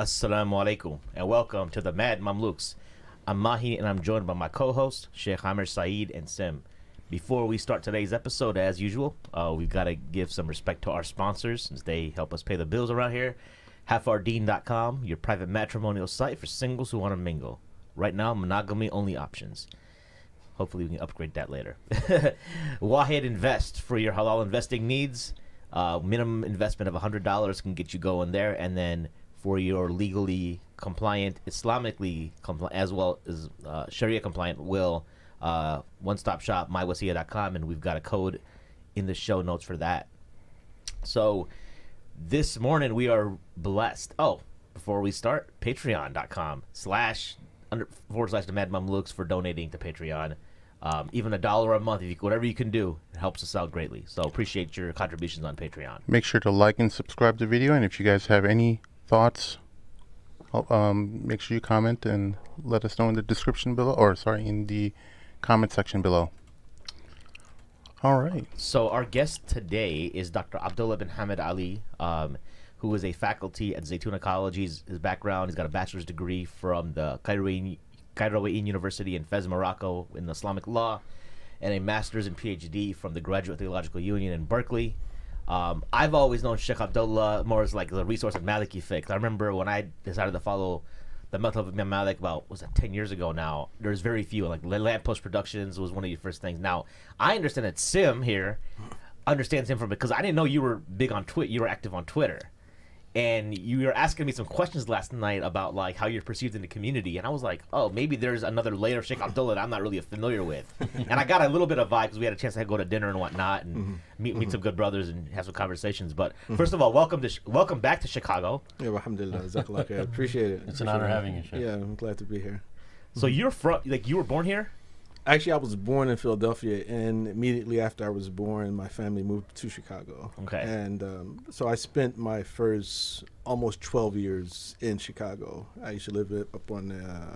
Assalamu alaikum and welcome to the Mad Mamluks. I'm Mahi and I'm joined by my co-hosts Sheikh Amir Saeed and Sim. Before we start today's episode, as usual, we've got to give some respect to our sponsors since they help us pay the bills around here. Hafardeen.com, your private matrimonial site for singles who want to mingle. Right now, monogamy only options. Hopefully we can upgrade that later. Wahid Invest for your halal investing needs. Minimum investment of $100 can get you going there, and then for your legally compliant, Islamically compliant, as well as Sharia compliant will, one-stop shop, mywasiya.com, and we've got a code in the show notes for that. So this morning we are blessed. Oh, before we start, patreon.com// the Mad Mamluks for donating to Patreon. Even $1 a month, whatever you can do, it helps us out greatly. So appreciate your contributions on Patreon. Make sure to like and subscribe to the video, and if you guys have any thoughts, make sure you comment and let us know in the description below, in the comment section below. All right. So our guest today is Dr. Abdullah bin Hamid Ali, who is a faculty at Zaytuna College. His background, he's got a bachelor's degree from the Cairo University in Fez, Morocco, in Islamic law, and a master's and PhD from the Graduate Theological Union in Berkeley. I've always known Shaykh Abdullah more as like the resource of Maliki fiqh. I remember when I decided to follow the method of Imam Malik about, 10 years ago now, there's very few, like Lamppost Productions was one of your first things. Now, I understand that Sim here understands him because I didn't know you were big on Twitter, you were active on Twitter. And you were asking me some questions last night about like how you're perceived in the community, and I was like, oh, maybe there's another layer of Shaykh Abdullah that I'm not really familiar with. And I got a little bit of vibe because we had a chance to go to dinner and whatnot, and meet some good brothers and have some conversations. But first of all, welcome back to Chicago. Yeah, alhamdulillah, jazakallah khair. Appreciate it. It's an honor having you, Shaykh. Yeah, I'm glad to be here. So you're from, you were born here? Actually, I was born in Philadelphia, and immediately after I was born, my family moved to Chicago. Okay. And so I spent my first almost 12 years in Chicago. I used to live up on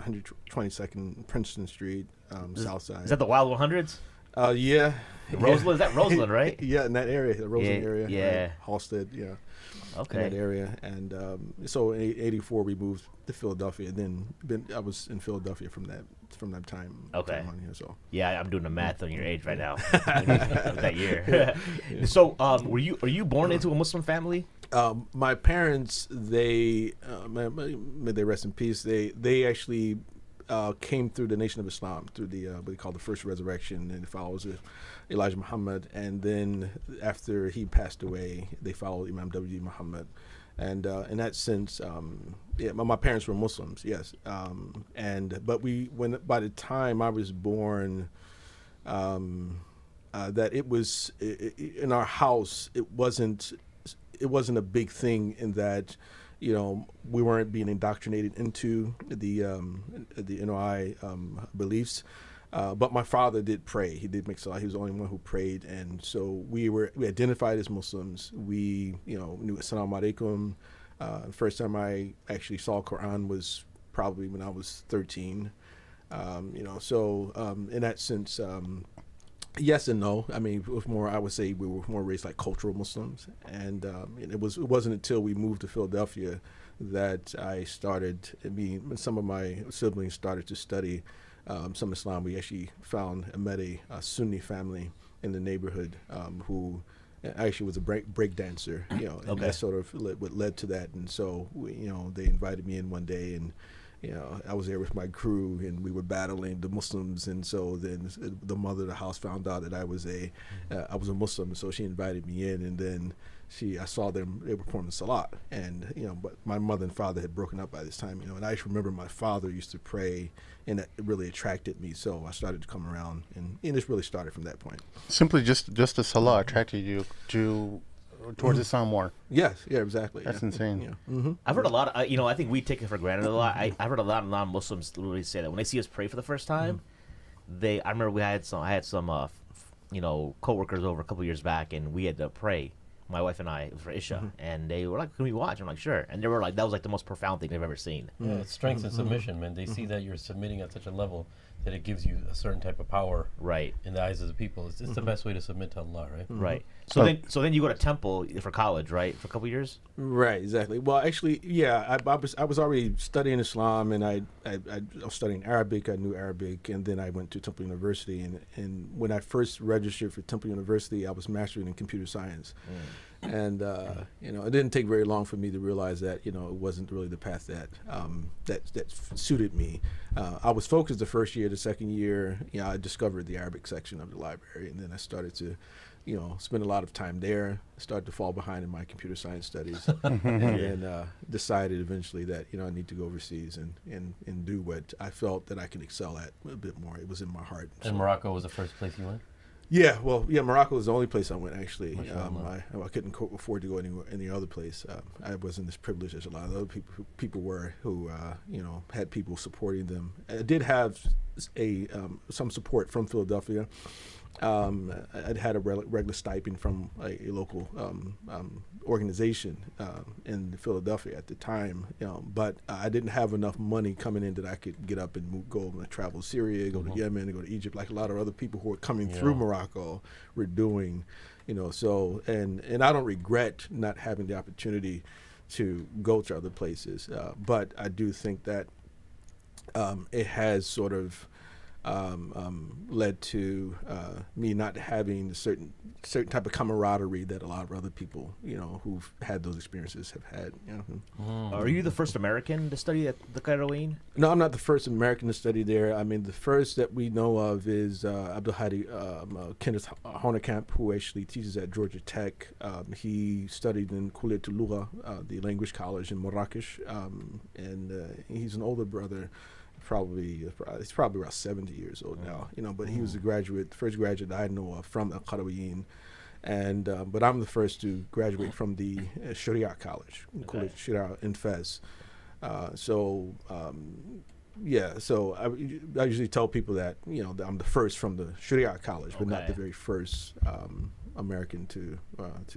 122nd Princeton Street, South Side. Is that the Wild 100s? Yeah. Roseland? Is that Roseland, right? Yeah, in that area, the Roseland area. Yeah. Right? Halstead, yeah. Okay. In that area. And so in '84, we moved to Philadelphia. Then I was in Philadelphia from that time. Okay. Time on here, so. Yeah, I'm doing the math on your age right now. That year. So, are you born into a Muslim family? My parents, may they rest in peace. They actually came through the Nation of Islam through the what they call the First Resurrection, and it follows Elijah Muhammad. And then after he passed away, they followed Imam W. Muhammad. And in that sense, my parents were Muslims, yes. But by the time I was born, that it was in our house, it wasn't a big thing in that, we weren't being indoctrinated into the NOI beliefs. But my father did pray. He did make salah. He was the only one who prayed, and so we identified as Muslims. We knew Assalamu alaikum. The first time I actually saw Quran was probably when I was 13. So in that sense, yes and no. I mean, it was more. I would say we were more raised like cultural Muslims, and it wasn't until we moved to Philadelphia that some of my siblings started to study some Islam. We actually met a Sunni family in the neighborhood who actually was a break dancer, and Okay. that sort of what led to that. And so they invited me in one day, and I was there with my crew, and we were battling the Muslims. And so then the mother of the house found out that I was a Muslim, so she invited me in, and then I saw them, they were performing salat, and but my mother and father had broken up by this time, and I just remember my father used to pray, and it really attracted me, so I started to come around, and it really started from that point. Simply just the salah attracted you towards Islam more. Yes, yeah, exactly. That's yeah. insane. Yeah. Mm-hmm. I've heard a lot. I think we take it for granted a lot. I've heard a lot of non-Muslims literally say that when they see us pray for the first time, I remember I had some coworkers over a couple years back, and we had to pray. my wife and I. It was for Isha, and they were like, "Can we watch?" I'm like, "Sure." And they were like, "That was like the most profound thing they've ever seen." Yeah, it's strength and submission, man. They see that you're submitting at such a level that it gives you a certain type of power Right. in the eyes of the people. It's the best way to submit to Allah, right? Right. So then you go to Temple for college, right? For a couple years. Right, exactly. Well, actually, yeah, I was already studying Islam, and I was studying Arabic. I knew Arabic, and then I went to Temple University. And when I first registered for Temple University, I was majoring in computer science. And you know, it didn't take very long for me to realize that, you know, it wasn't really the path that that suited me. I was focused the first year. The second year, you know, I discovered the Arabic section of the library, and then I started to, you know, spend a lot of time there. Started to fall behind in my computer science studies, and then decided eventually that, you know, I need to go overseas and do what I felt that I could excel at a bit more. It was in my heart. And Morocco was the first place you went? Yeah, well, yeah, Morocco was the only place I went, actually. Mashallah. I couldn't afford to go any other place. I wasn't as privileged as a lot of other people were who, you know, had people supporting them. I did have some support from Philadelphia. I'd had a regular stipend from a local organization in Philadelphia at the time, you know, but I didn't have enough money coming in that I could get up and go and travel Syria, go to Yemen, go to Egypt, like a lot of other people who were coming through Morocco were doing, you know. So and I don't regret not having the opportunity to go to other places, but I do think that it has sort of led to me not having a certain type of camaraderie that a lot of other people, you know, who've had those experiences have had. You know. Are you the first American to study at the Cairo? No, I'm not the first American to study there. I mean, the first that we know of is Kenneth Honerkamp, who actually teaches at Georgia Tech. He studied in Kulliyatul Lugha, the language college in Marrakesh, and he's an older brother. He's probably about 70 years old now, you know. But he was the first graduate I know of from the Qarawiyyin, and but I'm the first to graduate from the Sharia College, Kulliyat Sharia in Fez. So I usually tell people that, you know, that I'm the first from the Sharia College, but not the very first American to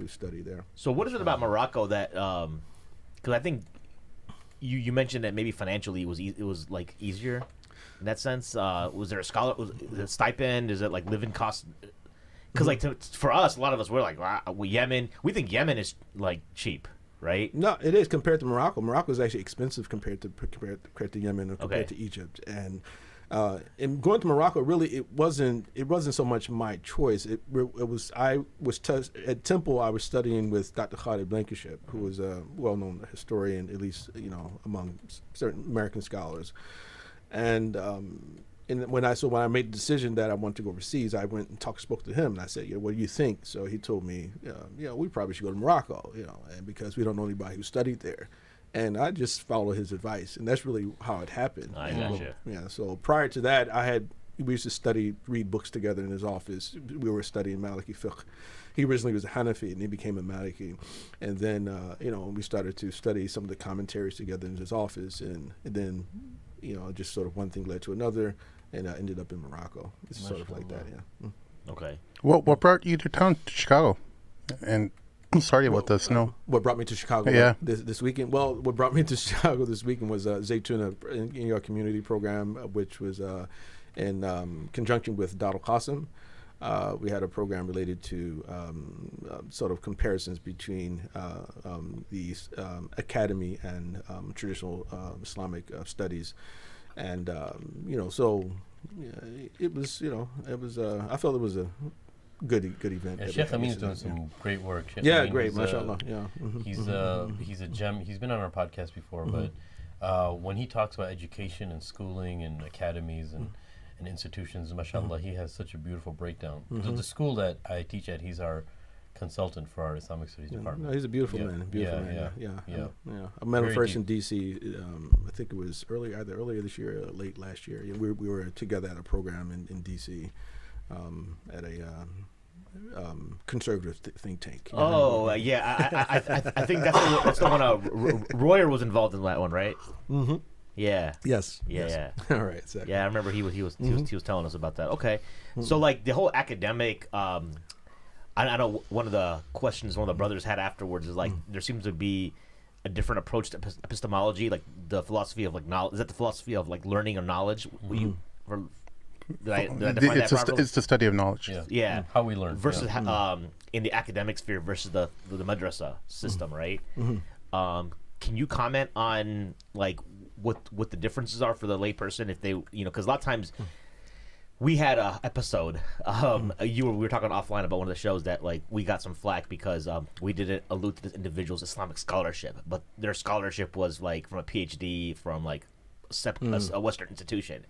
study there. So what is it about Morocco that? Because I think. You mentioned that maybe financially it was like easier in that sense. Was there was it a stipend? Is it like living costs? Because like for us, a lot of us we're like, Yemen. We think Yemen is like cheap, right? No, it is compared to Morocco. Morocco is actually expensive compared to Yemen or compared to Egypt. And in going to Morocco, really, it wasn't so much my choice. It was at Temple. I was studying with Dr. Khalid Blankenship, who was a well-known historian, at least, you know, among certain American scholars. And when I made the decision that I wanted to go overseas, I went and spoke to him, and I said, "Yeah, what do you think?" So he told me, "You know, we probably should go to Morocco, you know, and because we don't know anybody who studied there." And I just followed his advice, and that's really how it happened. I gotcha. Yeah. So prior to that, we used to read books together in his office. We were studying Maliki fiqh. He originally was a Hanafi, and he became a Maliki. And then, you know, we started to study some of the commentaries together in his office, and then, you know, just sort of one thing led to another, and I ended up in Morocco. It's sort of like that, yeah. Okay. What brought you to town, to Chicago? And sorry about the snow. What brought me to Chicago this weekend? Well, what brought me to Chicago this weekend was Zaytuna in your community program, which was in conjunction with Darul Qasim. We had a program related to sort of comparisons between the academy and traditional Islamic studies. And, you know, so it was, you know, I felt it was a good event. Yeah, Shaykh Amin's doing some great work. Shaykh yeah, Amin great, mashallah. Yeah, he's a gem. He's been on our podcast before, but when he talks about education and schooling and academies and institutions, mashallah, he has such a beautiful breakdown. The school that I teach at, he's our consultant for our Islamic Studies department. No, he's a beautiful man. Yeah. I met him first in D.C. I think it was either earlier this year or late last year. Yeah, we were together at a program in D.C. At a conservative think tank. Oh, yeah. I think that's the one. Royer was involved in that one, right? Mm-hmm. Yeah. Yes. Yeah. All right. Exactly. Yeah, I remember he was telling us about that. Okay. So like the whole academic I know one of the questions one of the brothers had afterwards is like there seems to be a different approach to epistemology, like the philosophy of like knowledge. Is that the philosophy of like learning or knowledge? Did I define that properly? It's the study of knowledge. Yeah. How we learn. Versus in the academic sphere versus the madrasa system, right? Can you comment on like what the differences are for the layperson if they, because a lot of times we had a episode we were talking offline about one of the shows that like we got some flack because we didn't allude to this individual's Islamic scholarship, but their scholarship was like from a PhD from like a Western institution,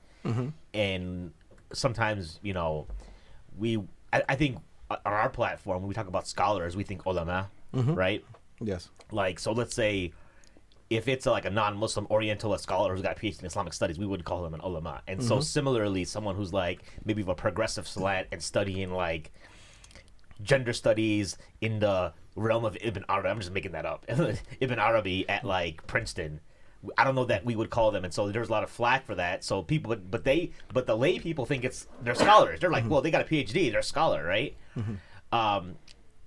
and sometimes I think on our platform when we talk about scholars we think ulama, right? Yes. Like, so let's say if it's like a non-Muslim Orientalist scholar who's got a PhD in Islamic studies, we would call him an ulama. And so similarly, someone who's like maybe of a progressive slant and studying like gender studies in the realm of Ibn Arabi, I'm just making that up, Ibn Arabi at like Princeton, I don't know that we would call them. And so there's a lot of flack for that. So people, but the lay people think they're scholars. They're like, well, they got a PhD, they're a scholar, right?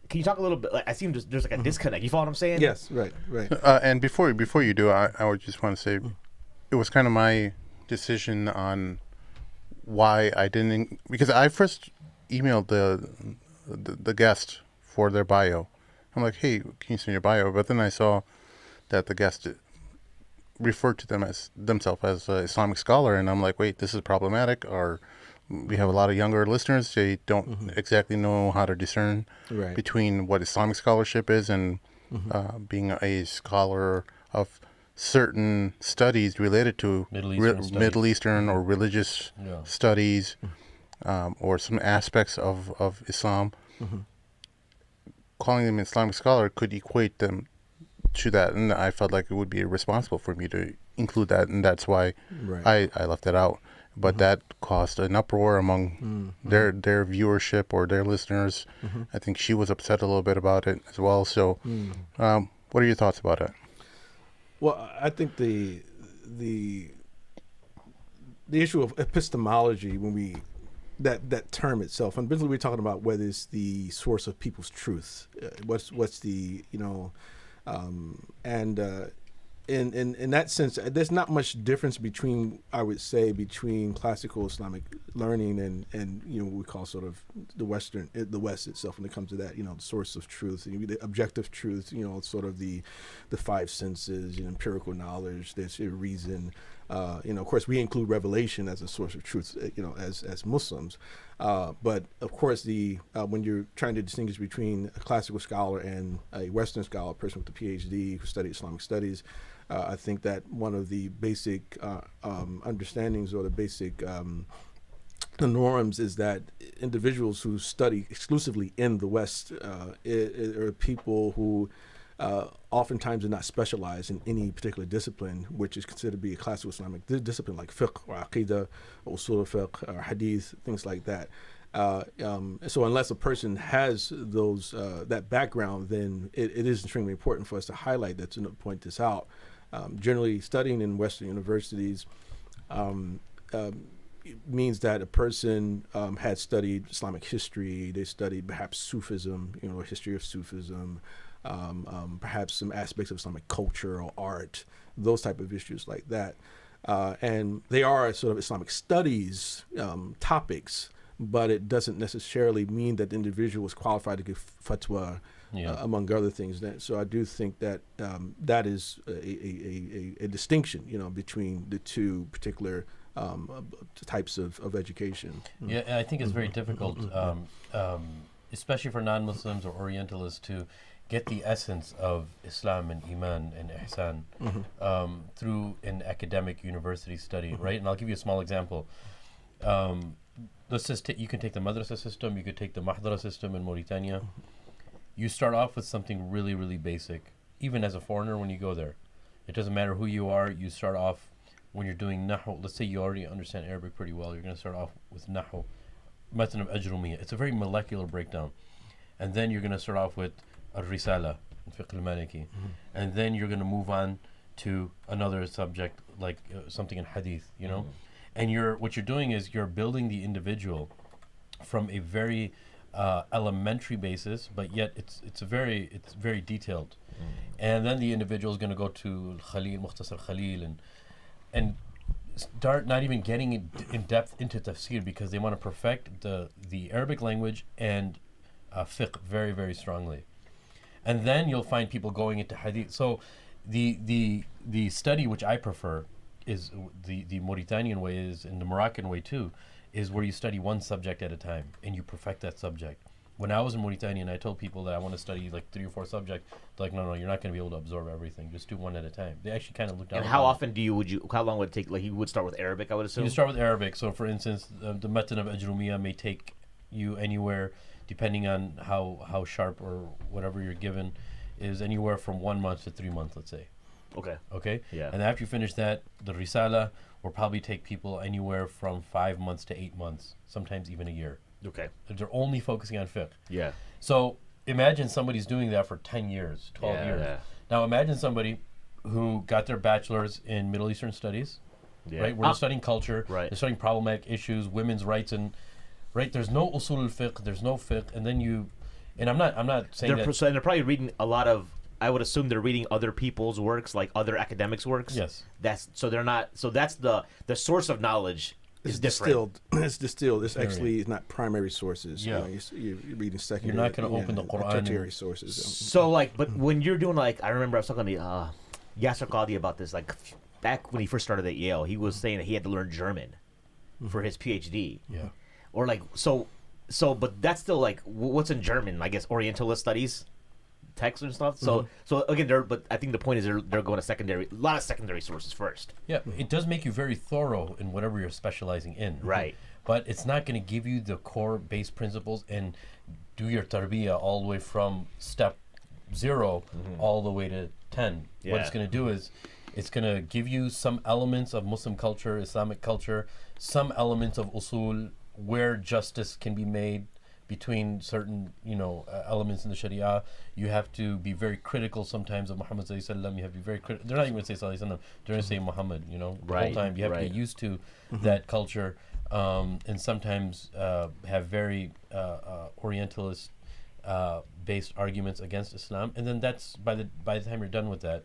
Can you talk a little bit? Like, I see there's like a disconnect. You follow what I'm saying? Yes, right. And before you do, I would just want to say, it was kind of my decision on why I didn't, because I first emailed the guest for their bio. I'm like, hey, can you send your bio? But then I saw that the guest referred to themselves as an Islamic scholar, and I'm like, wait, this is problematic. Or we have a lot of younger listeners. They don't exactly know how to discern between what Islamic scholarship is and being a scholar of certain studies related to Middle Eastern or religious studies, or some aspects of Islam. Calling them an Islamic scholar could equate them to that, and I felt like it would be irresponsible for me to include that, and that's why I left it out. But that caused an uproar among their viewership or their listeners. I think she was upset a little bit about it as well. So, what are your thoughts about it? Well, I think the issue of epistemology, when we that term itself, and basically we're talking about whether it's the source of people's truth, what's the in that sense, there's not much difference between classical Islamic learning and what we call sort of the West itself when it comes to that, the source of truth, the objective truth, sort of the five senses, empirical knowledge, there's reason. Of course, we include revelation as a source of truth, as Muslims. But of course, when you're trying to distinguish between a classical scholar and a Western scholar, a person with a PhD who studied Islamic studies, I think that one of the basic understandings or the basic the norms is that individuals who study exclusively in the West are people who oftentimes are not specialized in any particular discipline, which is considered to be a classical Islamic discipline like fiqh or aqidah or usul al-fiqh or hadith, things like that. So unless a person has those that background, then it is extremely important for us to highlight that, to point this out. Generally, studying in Western universities means that a person had studied Islamic history. They studied perhaps Sufism, a history of Sufism, perhaps some aspects of Islamic culture or art, those type of issues like that. And they are sort of Islamic studies topics, but it doesn't necessarily mean that the individual is qualified to give fatwa, among other things. So I do think that that is a distinction, between the two particular types of education. Yeah, I think it's very difficult, especially for non-Muslims or Orientalists, to get the essence of Islam and Iman and Ihsan through an academic university study, right? And I'll give you a small example. Let's just you can take the madrasa system, you could take the mahdara system in Mauritania. You start off with something really, really basic, even as a foreigner when you go there. It doesn't matter who you are, you start off when you're doing nahu. Let's say you already understand Arabic pretty well, you're going to start off with nahu, matan of ajrumiyya. It's a very molecular breakdown. And then you're going to start off with al-risala, fiqh al-maliki. And then you're going to move on to another subject, like something in hadith, And what you're doing is you're building the individual from a very elementary basis, but yet it's very detailed. And then the individual is going to go to Khalil, Mukhtasar Khalil, and start not even getting in depth into tafsir, because they want to perfect the Arabic language and fiqh very, very strongly. And then you'll find people going into hadith. So the study which I prefer is the Mauritanian way, is, and the Moroccan way too, is where you study one subject at a time and you perfect that subject. When I was in Mauritania and I told people that I want to study like 3 or 4 subjects, they're like, no, you're not going to be able to absorb everything. Just do one at a time. They actually kind of looked down. And how often how long would it take? Like, you would start with Arabic, I would assume? You start with Arabic. So, for instance, the method of Ajrumiyya may take you anywhere, depending on how sharp or whatever you're given, is anywhere from 1 month to 3 months, let's say. Okay? Yeah. And after you finish that, the Risala will probably take people anywhere from 5 months to 8 months, sometimes even a year. Okay. They're only focusing on fiqh. Yeah. So imagine somebody's doing that for 10 years, 12 years. Yeah. Now imagine somebody who got their bachelor's in Middle Eastern studies, right? Where they're studying culture, right. They're studying problematic issues, women's rights, and right, there's no usul al-fiqh, there's no fiqh, and then I'm not saying they're probably reading a lot of, I would assume they're reading other people's works, like other academics' works. Yes. That's the source of knowledge. It's different. It's distilled. It's actually not primary sources. Yeah. You're reading secondary. You're not going to open the Quran. Tertiary sources. So, like, but when you're doing, like, I remember I was talking to Yasser Qadi about this, like, back when he first started at Yale, he was saying that he had to learn German for his PhD. Yeah. Or, like, so, but that's still, like, what's in German? I guess Orientalist studies, text and stuff. So again, but I think the point is they're going to a lot of secondary sources first. Yeah, it does make you very thorough in whatever you're specializing in. Right. But it's not going to give you the core base principles and do your tarbiyah all the way from step 0 all the way to 10. Yeah. What it's going to do is it's going to give you some elements of Muslim culture, Islamic culture, some elements of usul, where justice can be made between certain, elements in the Sharia. You have to be very critical sometimes of Muhammad sallallahu alaihi wasallam. You have to be very critical. They're not even going to say sallallahu alaihi wasallam. They're going to say Muhammad. The whole time you have to get used to that culture, and sometimes have very Orientalist based arguments against Islam. And then that's by the time you're done with that,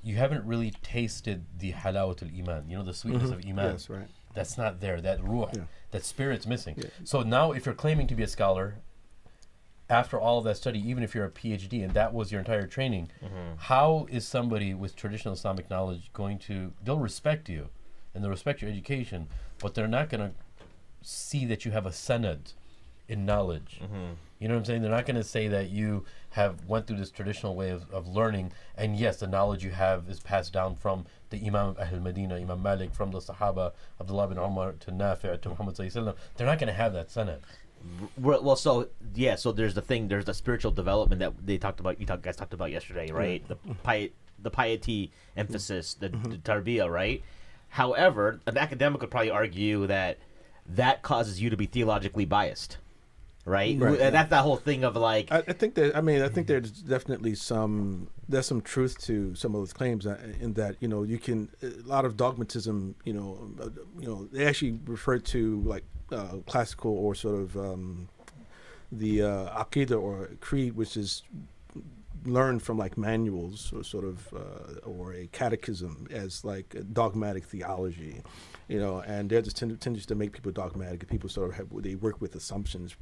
you haven't really tasted the halawatul iman. The sweetness of iman. Yes, right. That's not there. That ruh, that spirit's missing. Yeah. So now if you're claiming to be a scholar, after all of that study, even if you're a PhD and that was your entire training, how is somebody with traditional Islamic knowledge they'll respect you and they'll respect your education, but they're not going to see that you have a sanad in knowledge. You know what I'm saying? They're not going to say that you have went through this traditional way of learning, and yes, the knowledge you have is passed down from the Imam of Ahl Medina, Imam Malik, from the Sahaba, Abdullah bin Umar to Nafi' to Muhammad sallallahu alaihi wasallam. They're not going to have that sanad. Well, so there's the spiritual development that they talked about. Guys talked about yesterday, right? The piety emphasis, the tarbiyah, right? However, an academic would probably argue that causes you to be theologically biased, right? And that's that whole thing of like. I think there's definitely some truth to some of those claims in that you can a lot of dogmatism. They actually refer to like classical or sort of the aqidah or creed, which is learned from like manuals or sort of or a catechism as like dogmatic theology, and there's a tendency to make people dogmatic. People sort of they work with assumptions,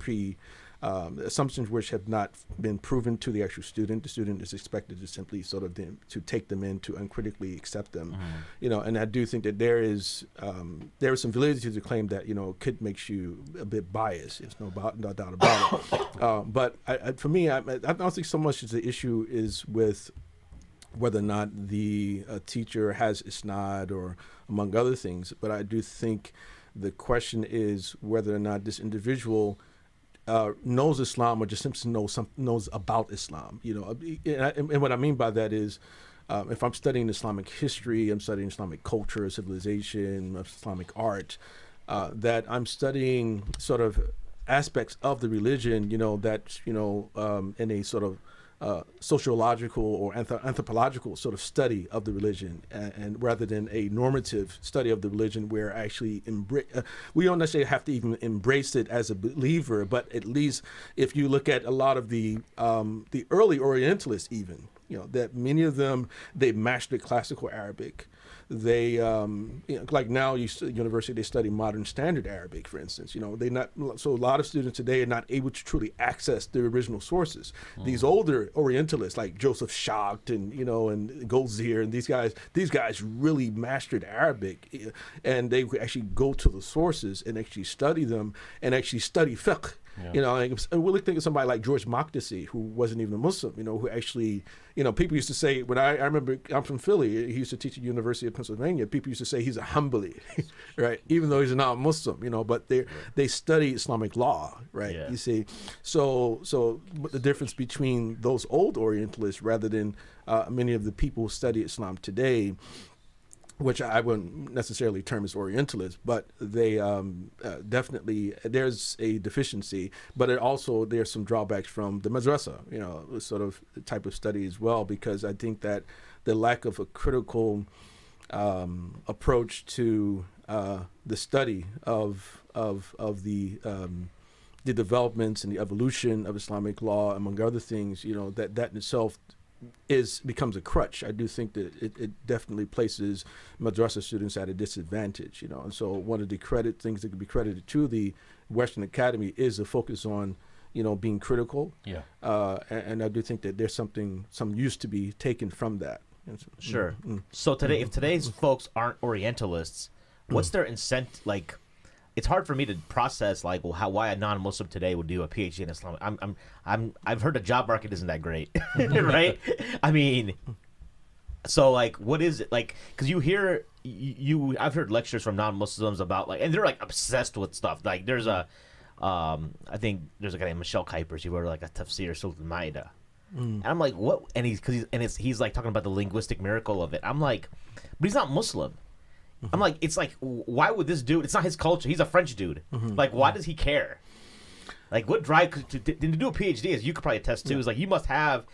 assumptions which have not been proven to the actual student. The student is expected to simply sort of to take them in, to uncritically accept them, and I do think that there is some validity to the claim that could make you a bit biased. There's no doubt about it. But for me, I don't think so much as the issue is with whether or not the teacher has isnad or among other things, but I do think the question is whether or not this individual knows Islam or just simply knows about Islam. And what I mean by that is, if I'm studying Islamic history, I'm studying Islamic culture, civilization, Islamic art, that I'm studying sort of aspects of the religion, that in a sort of sociological or anthropological sort of study of the religion, and rather than a normative study of the religion where actually we don't necessarily have to even embrace it as a believer, but at least if you look at a lot of the early Orientalists, even, that many of them, they mastered classical Arabic. They like now university, they study modern standard Arabic, for instance. So a lot of students today are not able to truly access the original sources. These older Orientalists like Joseph Schacht and and Goldziher and these guys really mastered Arabic, and they would actually go to the sources and actually study them and actually study fiqh. And we think of somebody like George Makdisi, who wasn't even a Muslim, who actually, people used to say, when I remember, I'm from Philly, he used to teach at the University of Pennsylvania, people used to say he's a Hanbali, right? Even though he's not Muslim, but they study Islamic law, right? Yeah. You see, so the difference between those old Orientalists rather than many of the people who study Islam today, which I wouldn't necessarily term as Orientalists, but they definitely, there's a deficiency, but there's some drawbacks from the madrasa, sort of type of study as well, because I think that the lack of a critical approach to the study of the developments and the evolution of Islamic law, among other things, that in itself becomes a crutch. I do think that it definitely places madrasa students at a disadvantage, and so one of the things that could be credited to the Western Academy is a focus on, being critical. Yeah. And I do think that there's some use to be taken from that. Sure. So if today's folks aren't Orientalists, what's their incentive? Like, it's hard for me to process why a non-Muslim today would do a PhD in Islam. I've heard the job market isn't that great, right? I mean, so what is it like? Because you hear I've heard lectures from non-Muslims about and they're obsessed with stuff. Like there's I think there's a guy named Michelle Kuipers. He wrote a tafsir Surah Al-Ma'idah. And I'm like, what? And he's talking about the linguistic miracle of it. I'm like, but he's not Muslim. I'm like, it's why would this dude? It's not his culture. He's a French dude. Why does he care? What drive to do a PhD, as you could probably attest to, is you must have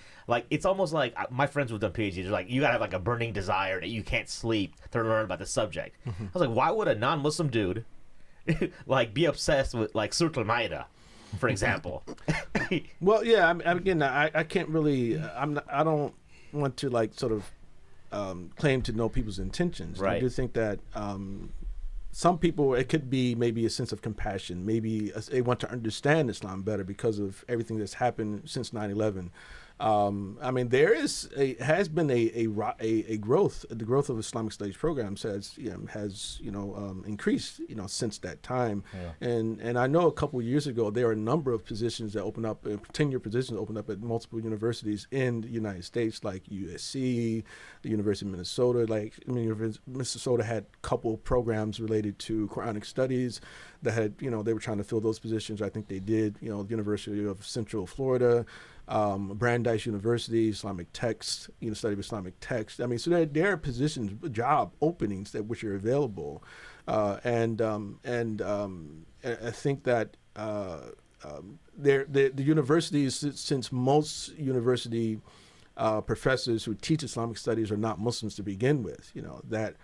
it's almost like my friends who've done PhDs are you gotta have a burning desire that you can't sleep to learn about the subject. I was like, why would a non-Muslim dude be obsessed with Surah Al-Ma'idah, for example? Well, yeah. Again, I can't really. I don't want to sort of. Claim to know people's intentions. Right. I do think that some people, it could be maybe a sense of compassion. Maybe they want to understand Islam better because of everything that's happened since 9/11. There has been a growth. The growth of Islamic studies programs has increased since that time. Yeah. And I know a couple of years ago there are a number of positions that opened up, tenure positions opened up at multiple universities in the United States, like USC, the University of Minnesota. Minnesota had a couple of programs related to Quranic studies that had they were trying to fill those positions. I think they did. The University of Central Florida. Brandeis University, Islamic text, study of Islamic text. So there are positions, job openings which are available, and I think that the universities, since most university professors who teach Islamic studies are not Muslims to begin with, that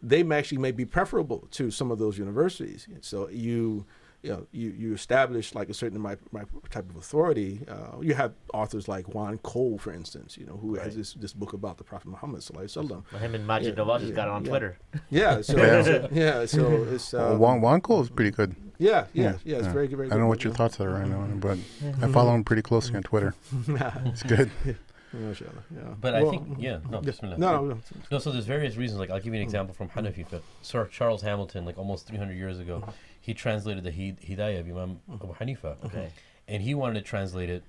they may be preferable to some of those universities. So you establish a certain type of authority. You have authors like Juan Cole, for instance, who has this book about the Prophet Muhammad sallallahu alaihi wasallam. Him and Majid Nawaz got it on Twitter. Yeah, so it's Juan Cole is pretty good. Yeah, it's very good. I don't know what your thoughts are right now, but I follow him pretty closely on Twitter. It's good. But I think, no. So there's various reasons. I'll give you an example from Hanafi fiqh. Sir Charles Hamilton, almost 300 years ago, he translated the Hidayah of Imam Abu Hanifa. Okay. And he wanted to translate it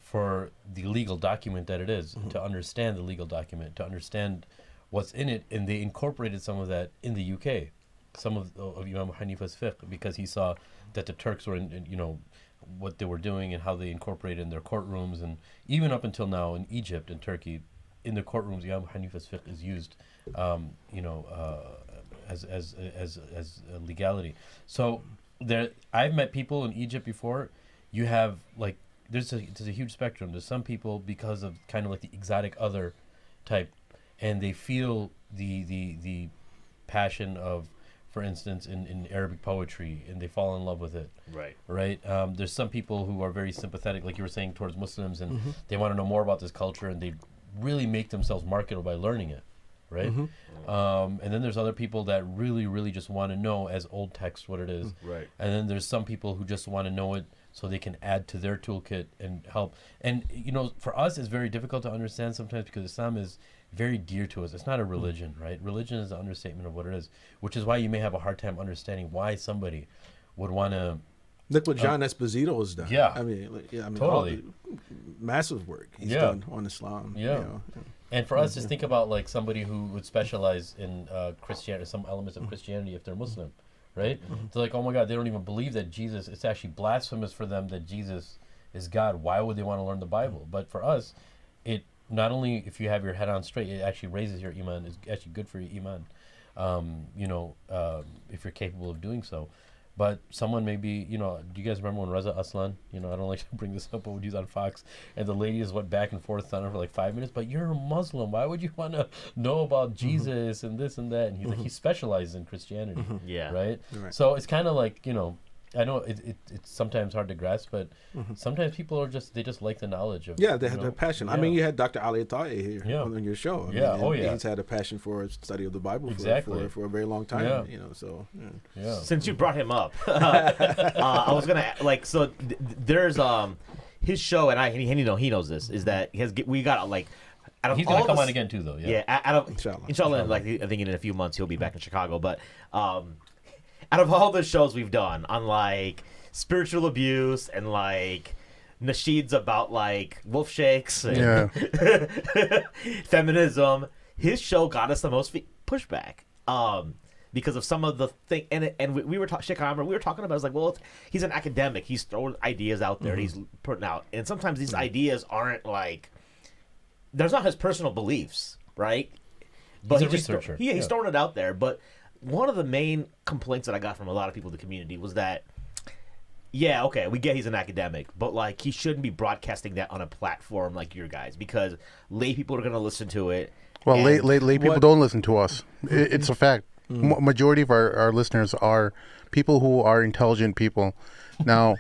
for the legal document that it is, to understand the legal document, to understand what's in it. And they incorporated some of that in the UK, some of Imam Abu Hanifa's fiqh, because he saw that the Turks were in what they were doing and how they incorporated in their courtrooms, and even up until now in Egypt and Turkey, in the courtrooms, Imam Hanifa's fiqh is used, as legality. So I've met people in Egypt before. You have there's a huge spectrum. There's some people, because of kind of like the exotic other type, and they feel the passion of, for instance, in Arabic poetry, and they fall in love with it. Right. There's some people who are very sympathetic, like you were saying, towards Muslims, and they want to know more about this culture, and they really make themselves marketable by learning it. Right. And then there's other people that really just want to know as old text what it is. Right. And then there's some people who just want to know it so they can add to their toolkit and help. And for us, it's very difficult to understand sometimes, because Islam is very dear to us. It's not a religion, right? Religion is an understatement of what it is, which is why you may have a hard time understanding why somebody would want to. Look what John Esposito has done. Yeah. I mean, Totally. Massive work he's done on Islam. Yeah. And for us, just think about like somebody who would specialize in Christianity, some elements of Christianity, if they're Muslim, right? They're like, oh my God, they don't even believe that Jesus. It's actually blasphemous for them that Jesus is God. Why would they want to learn the Bible? But for us, it not only, if you have your head on straight, it actually raises your iman. It's actually good for your iman. If you're capable of doing so. But someone may be, do you guys remember when Reza Aslan, I don't like to bring this up, but when he was on Fox, and the ladies went back and forth on her for like 5 minutes, but you're a Muslim, why would you want to know about Jesus and this and that? And he's like, he specializes in Christianity, right? So it's kind of like, I know it's sometimes hard to grasp, but sometimes people are they just like the knowledge of. Yeah, they have that passion. Yeah. I mean, you had Dr. Ali Ataye here on your show. I mean, he's had a passion for study of the Bible for a very long time. Since you brought him up, I was gonna there's his show, and he knows this, is that we got like. He's gonna come on again too, though. Yeah. Inshallah. Like I think in a few months he'll be back in Chicago, but. Out of all the shows we've done on like spiritual abuse and like nasheeds about like wolf shakes and feminism, his show got us the most pushback because of some of the thing. And we were Sheikh Amr, we were talking about, it's like, well, he's an academic, he's throwing ideas out there, he's putting out, and sometimes these ideas aren't like, there's not his personal beliefs, right? But he's a researcher. He's throwing it out there, but. One of the main complaints that I got from a lot of people in the community was that, we get he's an academic, but like he shouldn't be broadcasting that on a platform like your guys, because lay people are going to listen to it. Well, lay people don't listen to us. It's a fact. Majority of our listeners are people who are intelligent people. Now,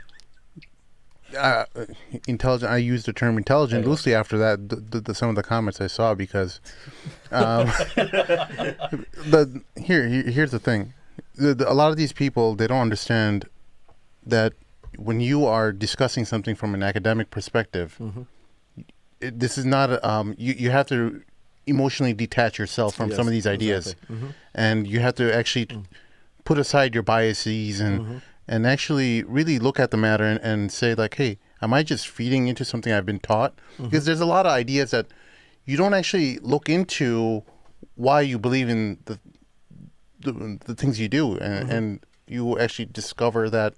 intelligent. I use the term intelligent loosely after that. Some of the comments I saw, because here's the thing. A lot of these people, they don't understand that when you are discussing something from an academic perspective, this is not you have to emotionally detach yourself from some of these ideas, and you have to actually put aside your biases and actually really look at the matter and say, like, hey, am I just feeding into something I've been taught? Because there's a lot of ideas that you don't actually look into why you believe in the things you do, and you actually discover that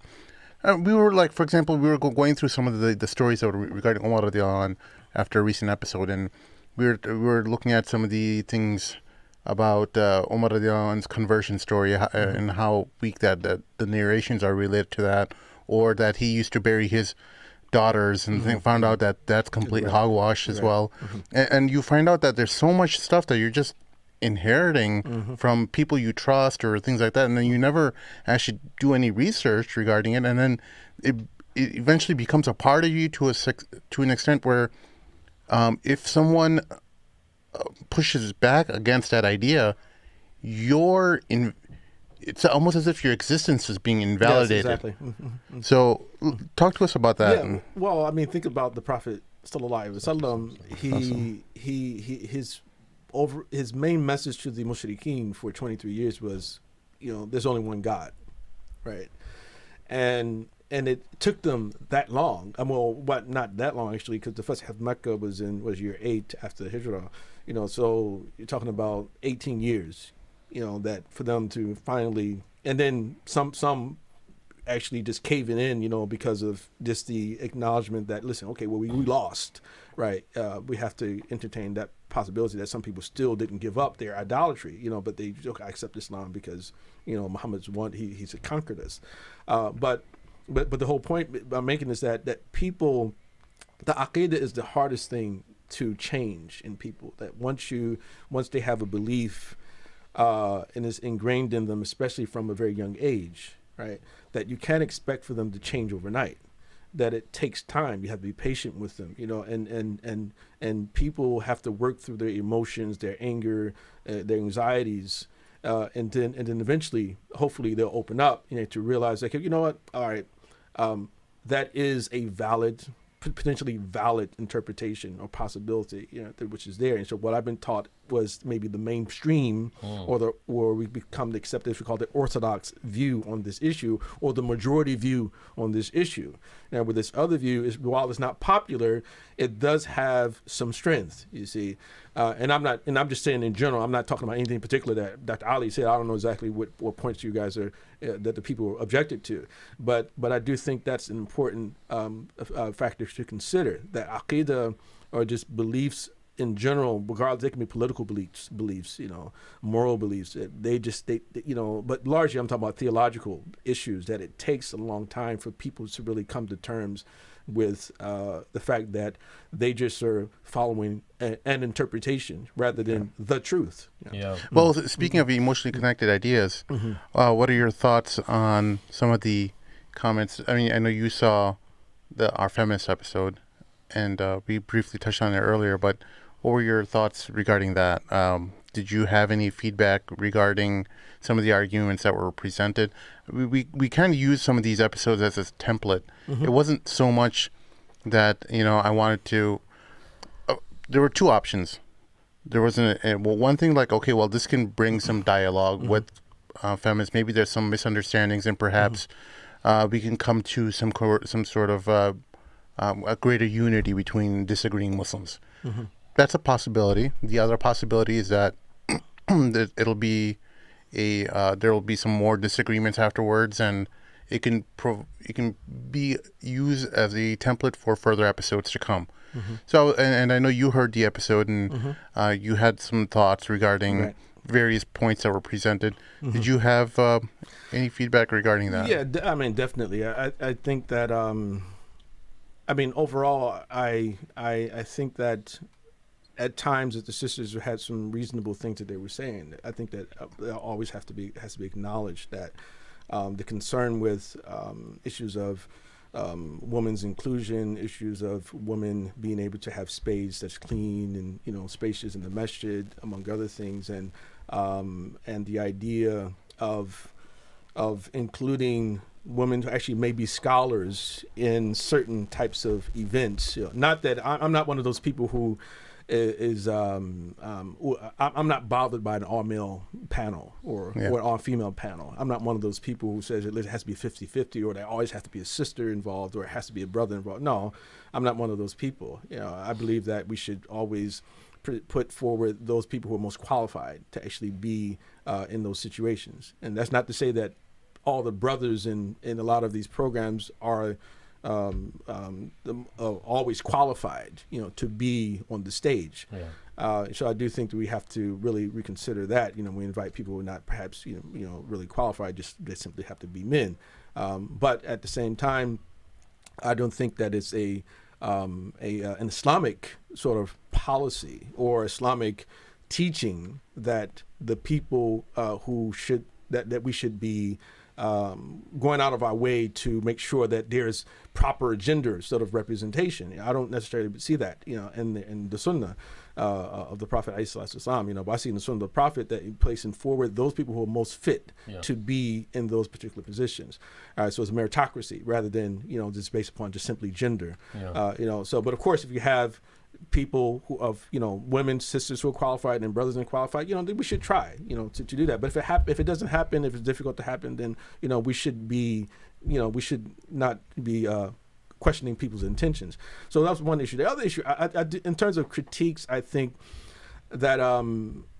we were like, for example, we were going through some of the stories that were regarding Umar radiallahu anh after a recent episode, and we were looking at some of the things about Umar radiallahu anh's conversion story, and how weak that the narrations are related to that, or that he used to bury his daughters, and found out that that's complete hogwash as well. And you find out that there's so much stuff that you're just inheriting from people you trust or things like that, and then you never actually do any research regarding it, and then it eventually becomes a part of you to an extent where if someone pushes back against that idea, it's almost as if your existence is being invalidated. Yes, exactly. So talk to us about that. Yeah, well, I mean, think about the Prophet sallallahu alaihi wasallam. His main message to the mushrikeen for 23 years was, there's only one God, right? And it took them that long. Not that long actually, because the first half of Mecca was year 8 after the Hijrah. So you're talking about 18 years. That for them to finally, and then some actually just caving in, because of just the acknowledgement that, listen, okay, well, we lost, right? We have to entertain that possibility that some people still didn't give up their idolatry, but they accept Islam because, Muhammad's won, he's conquered us. But the whole point I'm making is that people the aqidah is the hardest thing to change in people. That once they have a belief, and it's ingrained in them, especially from a very young age, right? That you can't expect for them to change overnight. That it takes time. You have to be patient with them, and people have to work through their emotions, their anger, their anxieties, and then eventually, hopefully, they'll open up, to realize, like, you know what, all right, that is a potentially valid interpretation or possibility, which is there. And so what I've been taught was maybe the mainstream or we become the accepted, we call the orthodox view on this issue, or the majority view on this issue. Now, with this other view, while it's not popular, it does have some strength, you see. And I'm just saying in general, I'm not talking about anything in particular that Dr. Ali said. I don't know exactly what points you guys are, that the people objected to. But I do think that's an important factor to consider, that aqidah or just beliefs in general, regardless, they can be political beliefs, moral beliefs. But largely I'm talking about theological issues, that it takes a long time for people to really come to terms with the fact that they just are following an interpretation rather than the truth. Yeah. Well, speaking of emotionally connected ideas, what are your thoughts on some of the comments? I mean, I know you saw our feminist episode, and we briefly touched on it earlier, but what were your thoughts regarding that? Did you have any feedback regarding some of the arguments that were presented? We kind of used some of these episodes as a template. It wasn't so much that, I wanted to... there were two options. There wasn't... one thing like, okay, well, this can bring some dialogue with feminists. Maybe there's some misunderstandings, and perhaps we can come to some sort of a greater unity between disagreeing Muslims. That's a possibility. The other possibility is that it'll be there will be some more disagreements afterwards, and it can be used as a template for further episodes to come. So, and I know you heard the episode, and you had some thoughts regarding various points that were presented. Did you have any feedback regarding that? Yeah, I mean, definitely. I think that overall, I think that at times that the sisters had some reasonable things that they were saying. I think that always has to be acknowledged, that the concern with issues of women's inclusion, issues of women being able to have space that's clean and spacious in the masjid, among other things, and the idea of including women who actually may be scholars in certain types of events. Not that I'm not one of those people who I'm not bothered by an all-male panel or an all-female panel. I'm not one of those people who says it has to be 50-50, or there always has to be a sister involved, or it has to be a brother involved. No, I'm not one of those people. I believe that we should always put forward those people who are most qualified to actually be in those situations. And that's not to say that all the brothers in a lot of these programs are always qualified, to be on the stage. So I do think that we have to really reconsider that. We invite people who are not perhaps really qualified; they simply have to be men. But at the same time, I don't think that it's an Islamic sort of policy or Islamic teaching that the people that we should be going out of our way to make sure that there's proper gender sort of representation. I don't necessarily see that, in the Sunnah of the Prophet ﷺ. But I see in the Sunnah of the Prophet that he's placing forward those people who are most fit to be in those particular positions. All right, so it's a meritocracy rather than just based upon just simply gender. So, but of course, if you have people who women, sisters who are qualified and brothers and qualified, then we should try, to do that. But if it doesn't happen, if it's difficult to happen, then we should not be questioning people's intentions. So that was one issue. The other issue, I in terms of critiques, I think that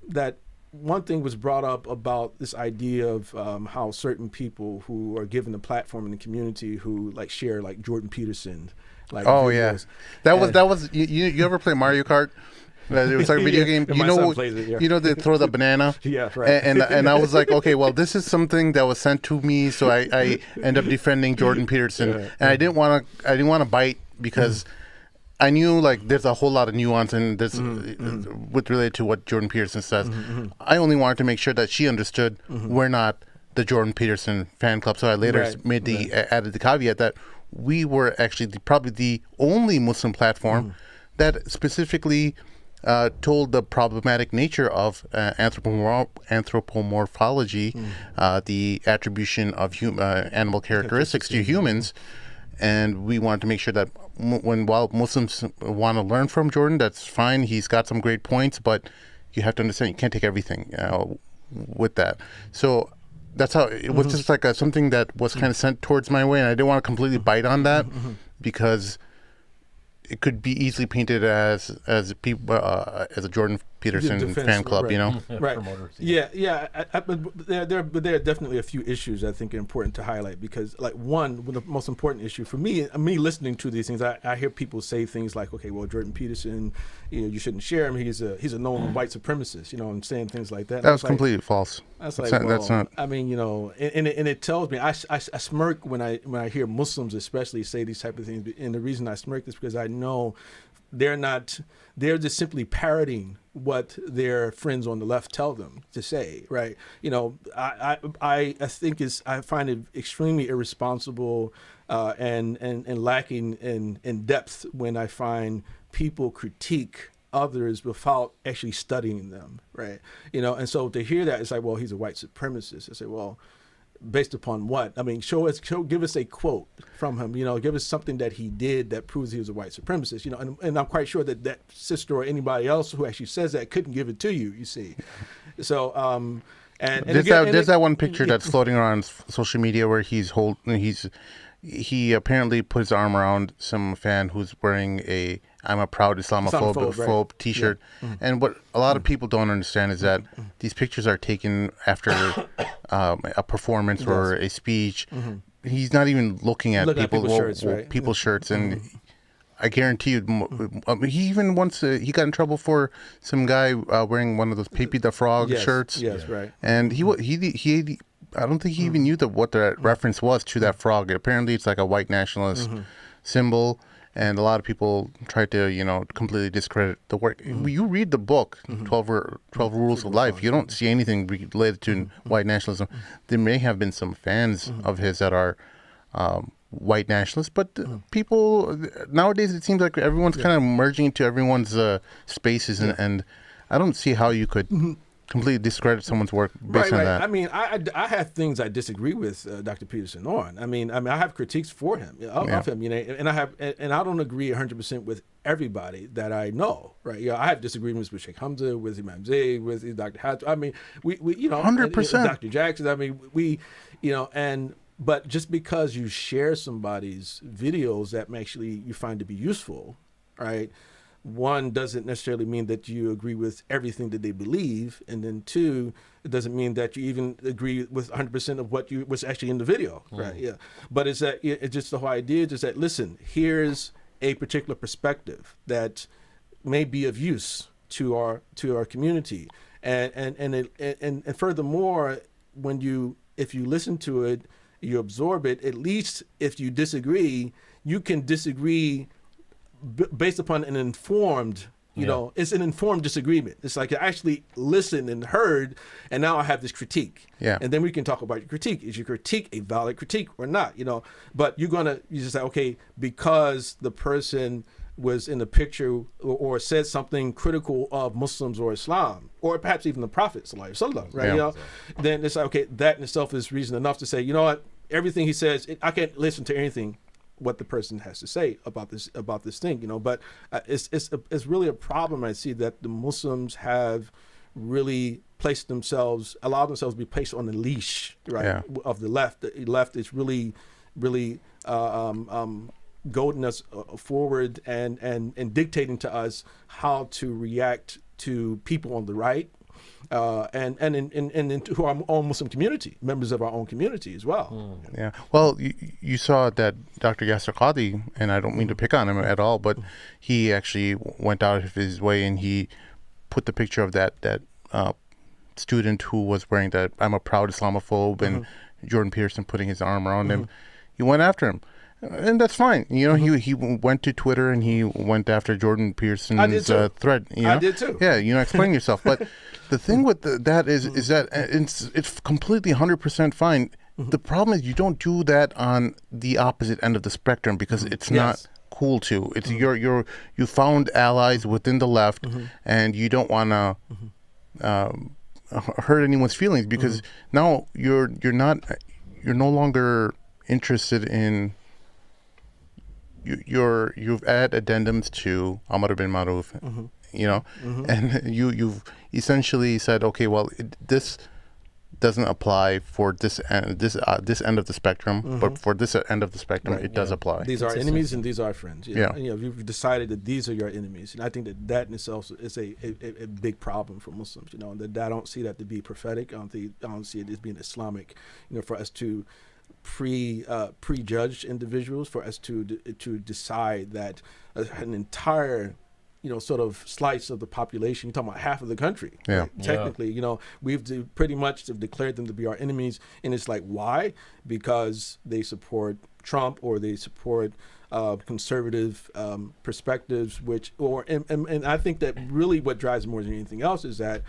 that one thing was brought up about this idea of how certain people who are given a platform in the community who share Jordan Peterson. Videos. That was you ever play Mario Kart? It was like a video game. They throw the banana. Yeah, right. And I was like, okay, well, this is something that was sent to me, so I end up defending Jordan Peterson, and I didn't want to bite because I knew like there's a whole lot of nuance and this with related to what Jordan Peterson says. I only wanted to make sure that she understood we're not the Jordan Peterson fan club. So I later made the added the caveat that we were actually probably the only Muslim platform that specifically told the problematic nature of anthropomorphology, the attribution of animal characteristics to humans. And we wanted to make sure that while Muslims want to learn from Jordan, that's fine. He's got some great points, but you have to understand you can't take everything with that. So that's how it was just like something that was kind of sent towards my way, and I didn't want to completely bite on that because it could be easily painted as a Jordan Peterson fan club, you know. Right. But there are definitely a few issues I think are important to highlight because, like, one the most important issue for me listening to these things, I hear people say things like, okay, well, Jordan Peterson, you shouldn't share him. He's a known white supremacist, and saying things like that. That was completely false. That's not. I mean, and it tells me I smirk when I hear Muslims especially say these type of things, and the reason I smirk is because I know they're just simply parroting what their friends on the left tell them to say, right? I think I find it extremely irresponsible and lacking in depth when I find people critique others without actually studying them, right? And so to hear that, it's like, well, he's a white supremacist. I say, well, based upon what? I mean, give us a quote from him, give us something that he did that proves he was a white supremacist, and I'm quite sure that sister or anybody else who actually says that couldn't give it to you, you see. So, there's that one picture that's floating around social media where he apparently put his arm around some fan who's wearing a "I'm a proud Islamophobe" T-shirt, and what a lot of people don't understand is that these pictures are taken after a performance or a speech. He's not even looking at people's shirts, and I guarantee you, he even once he got in trouble for some guy wearing one of those Pepe the Frog shirts. Yes, right. And he I don't think he even knew what the reference was to that frog. Apparently, it's like a white nationalist symbol, and a lot of people tried to, completely discredit the work. You read the book, 12 Rules of Life, you don't see anything related to white nationalism. There may have been some fans of his that are white nationalists, but people, nowadays it seems like everyone's kind of merging into everyone's spaces, and I don't see how you could completely discredit someone's work based on that. I mean, I have things I disagree with Dr. Peterson on. I mean, I have critiques for him of him, and I don't agree 100% with everybody that I know, right? I have disagreements with Sheikh Hamza, with Imam Zayd, with Dr. Hatch. I mean, we 100%. Dr. Jackson. I mean, but just because you share somebody's videos that actually you find to be useful, right? One, doesn't necessarily mean that you agree with everything that they believe, and then two, it doesn't mean that you even agree with 100% of what's actually in the video, right? Yeah, but it's just the whole idea is that, listen, here's a particular perspective that may be of use to our community, and furthermore, if you listen to it, you absorb it. At least if you disagree, you can disagree based upon an informed, it's an informed disagreement. It's like you actually listened and heard, and now I have this critique. Yeah. And then we can talk about your critique. Is your critique a valid critique or not? But you just say, okay, because the person was in the picture or said something critical of Muslims or Islam, or perhaps even the Prophet ﷺ, right? Yeah. Then it's like, okay, that in itself is reason enough to say, you know what, everything he says, I can't listen to anything what the person has to say about this thing, but it's really a problem. I see that the Muslims have really allowed themselves to be placed on the leash, right, of the left. The left is really goading us forward and dictating to us how to react to people on the right. And into our own Muslim community, members of our own community as well. Yeah. Well, you saw that Dr. Yasser Qadhi, and I don't mean to pick on him at all, but he actually went out of his way and he put the picture of that student who was wearing that "I'm a proud Islamophobe" and Jordan Peterson putting his arm around him. He went after him. And that's fine. You know, he went to Twitter and he went after Jordan Peterson's thread. You know? I did too. Yeah, you know, explain yourself. But the thing with that is that it's completely 100% fine. The problem is you don't do that on the opposite end of the spectrum because it's not cool to. It's you found allies within the left, and you don't want to hurt anyone's feelings because now you're no longer interested in. You've added addendums to Amr bin Maruf, you know, and you've essentially said, okay, well, this doesn't apply for this end of the spectrum, but for this end of the spectrum, it does apply. These are enemies and these are friends. You know? And, you know, you've decided that these are your enemies, and I think that in itself is a big problem for Muslims. You know, and that I don't see that to be prophetic. I don't see it as being Islamic. You know, for us to prejudge individuals, for us to decide that an entire, you know, sort of slice of the population, you're talking about half of the country. Yeah. Right? Technically, you know, we've pretty much declared them to be our enemies. And it's like, why? Because they support Trump or they support conservative perspectives, and I think that really what drives more than anything else is that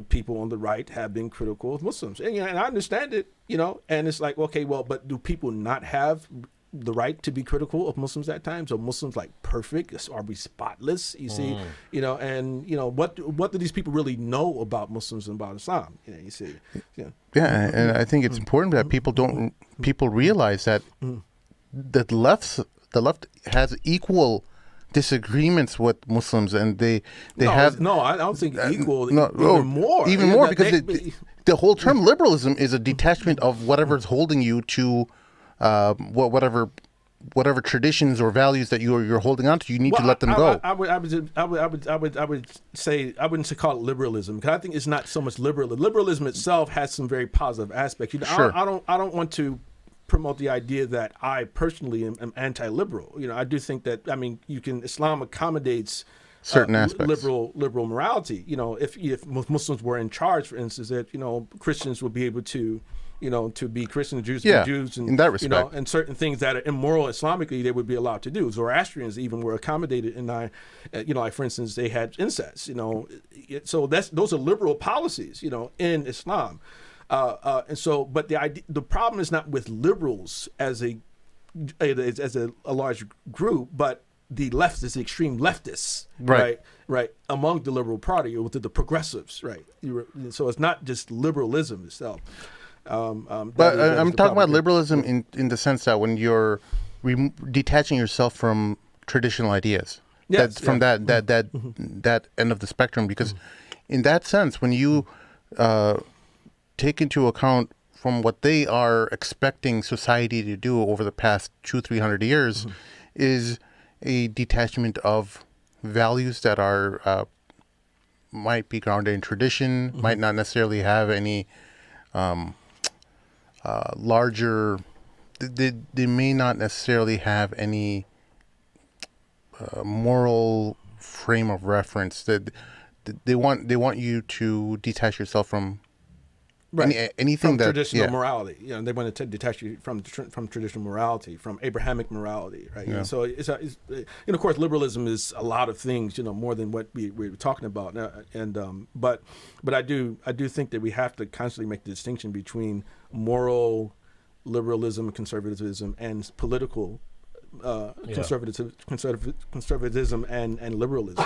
people on the right have been critical of Muslims. And, you know, and I understand it, you know, and it's like, okay, well, but do people not have the right to be critical of Muslims at times? Are Muslims like perfect? Are we spotless? You see, you know, and, you know, what do these people really know about Muslims and about Islam? You know, you see. Yeah, and I think it's important that people realize that the left has equal disagreements with Muslims, and they have I don't think equal. Even more because the whole term liberalism is a detachment of whatever's holding you to whatever traditions or values that you're holding on to. You need to let them go. I would say I wouldn't call it liberalism, because I think it's not so much liberalism. Liberalism itself has some very positive aspects. You know, sure. I don't want to promote the idea that I personally am anti-liberal. You know, I do think that, I mean, Islam accommodates certain aspects, liberal morality. You know, if Muslims were in charge, for instance, that, you know, Christians would be able to, you know, to be Christians, Jews to be Jews, and in that respect, you know, and certain things that are immoral Islamically they would be allowed to do. Zoroastrians even were accommodated, and you know, like for instance, they had incest. You know, so those are liberal policies, you know, in Islam. And so, but the problem is not with liberals as a large group, but the leftists, the extreme leftists, right, among the liberal party, or with the progressives, right. So it's not just liberalism itself. But I'm talking about liberalism in the sense that when you're detaching yourself from traditional ideas, that end of the spectrum, because in that sense, when you take into account from what they are expecting society to do over the past 200-300 years, is a detachment of values that are might be grounded in tradition, might not necessarily have any larger. They may not necessarily have any moral frame of reference. That they want you to detach yourself from. Anything from that traditional morality, you know, they want to detach you from traditional morality, from Abrahamic morality, right? Yeah. And so it's and of course liberalism is a lot of things, you know, more than what we were talking about. But I do think that we have to constantly make the distinction between moral liberalism, conservatism, and political conservatism and liberalism,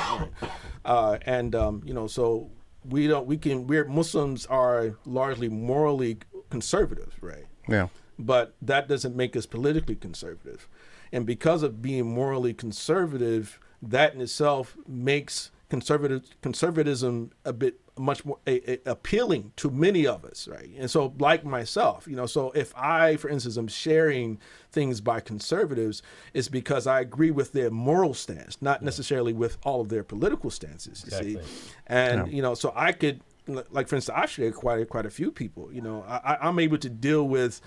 right? You know, so. Muslims are largely morally conservative, right? Yeah. But that doesn't make us politically conservative. And because of being morally conservative, that in itself makes conservatism a bit much more appealing to many of us, right? And so, like myself, you know, so if I, for instance, am sharing things by conservatives, it's because I agree with their moral stance, not necessarily with all of their political stances. You see, and you know, so I could, like for instance, I share quite a few people. You know, I'm able to deal with.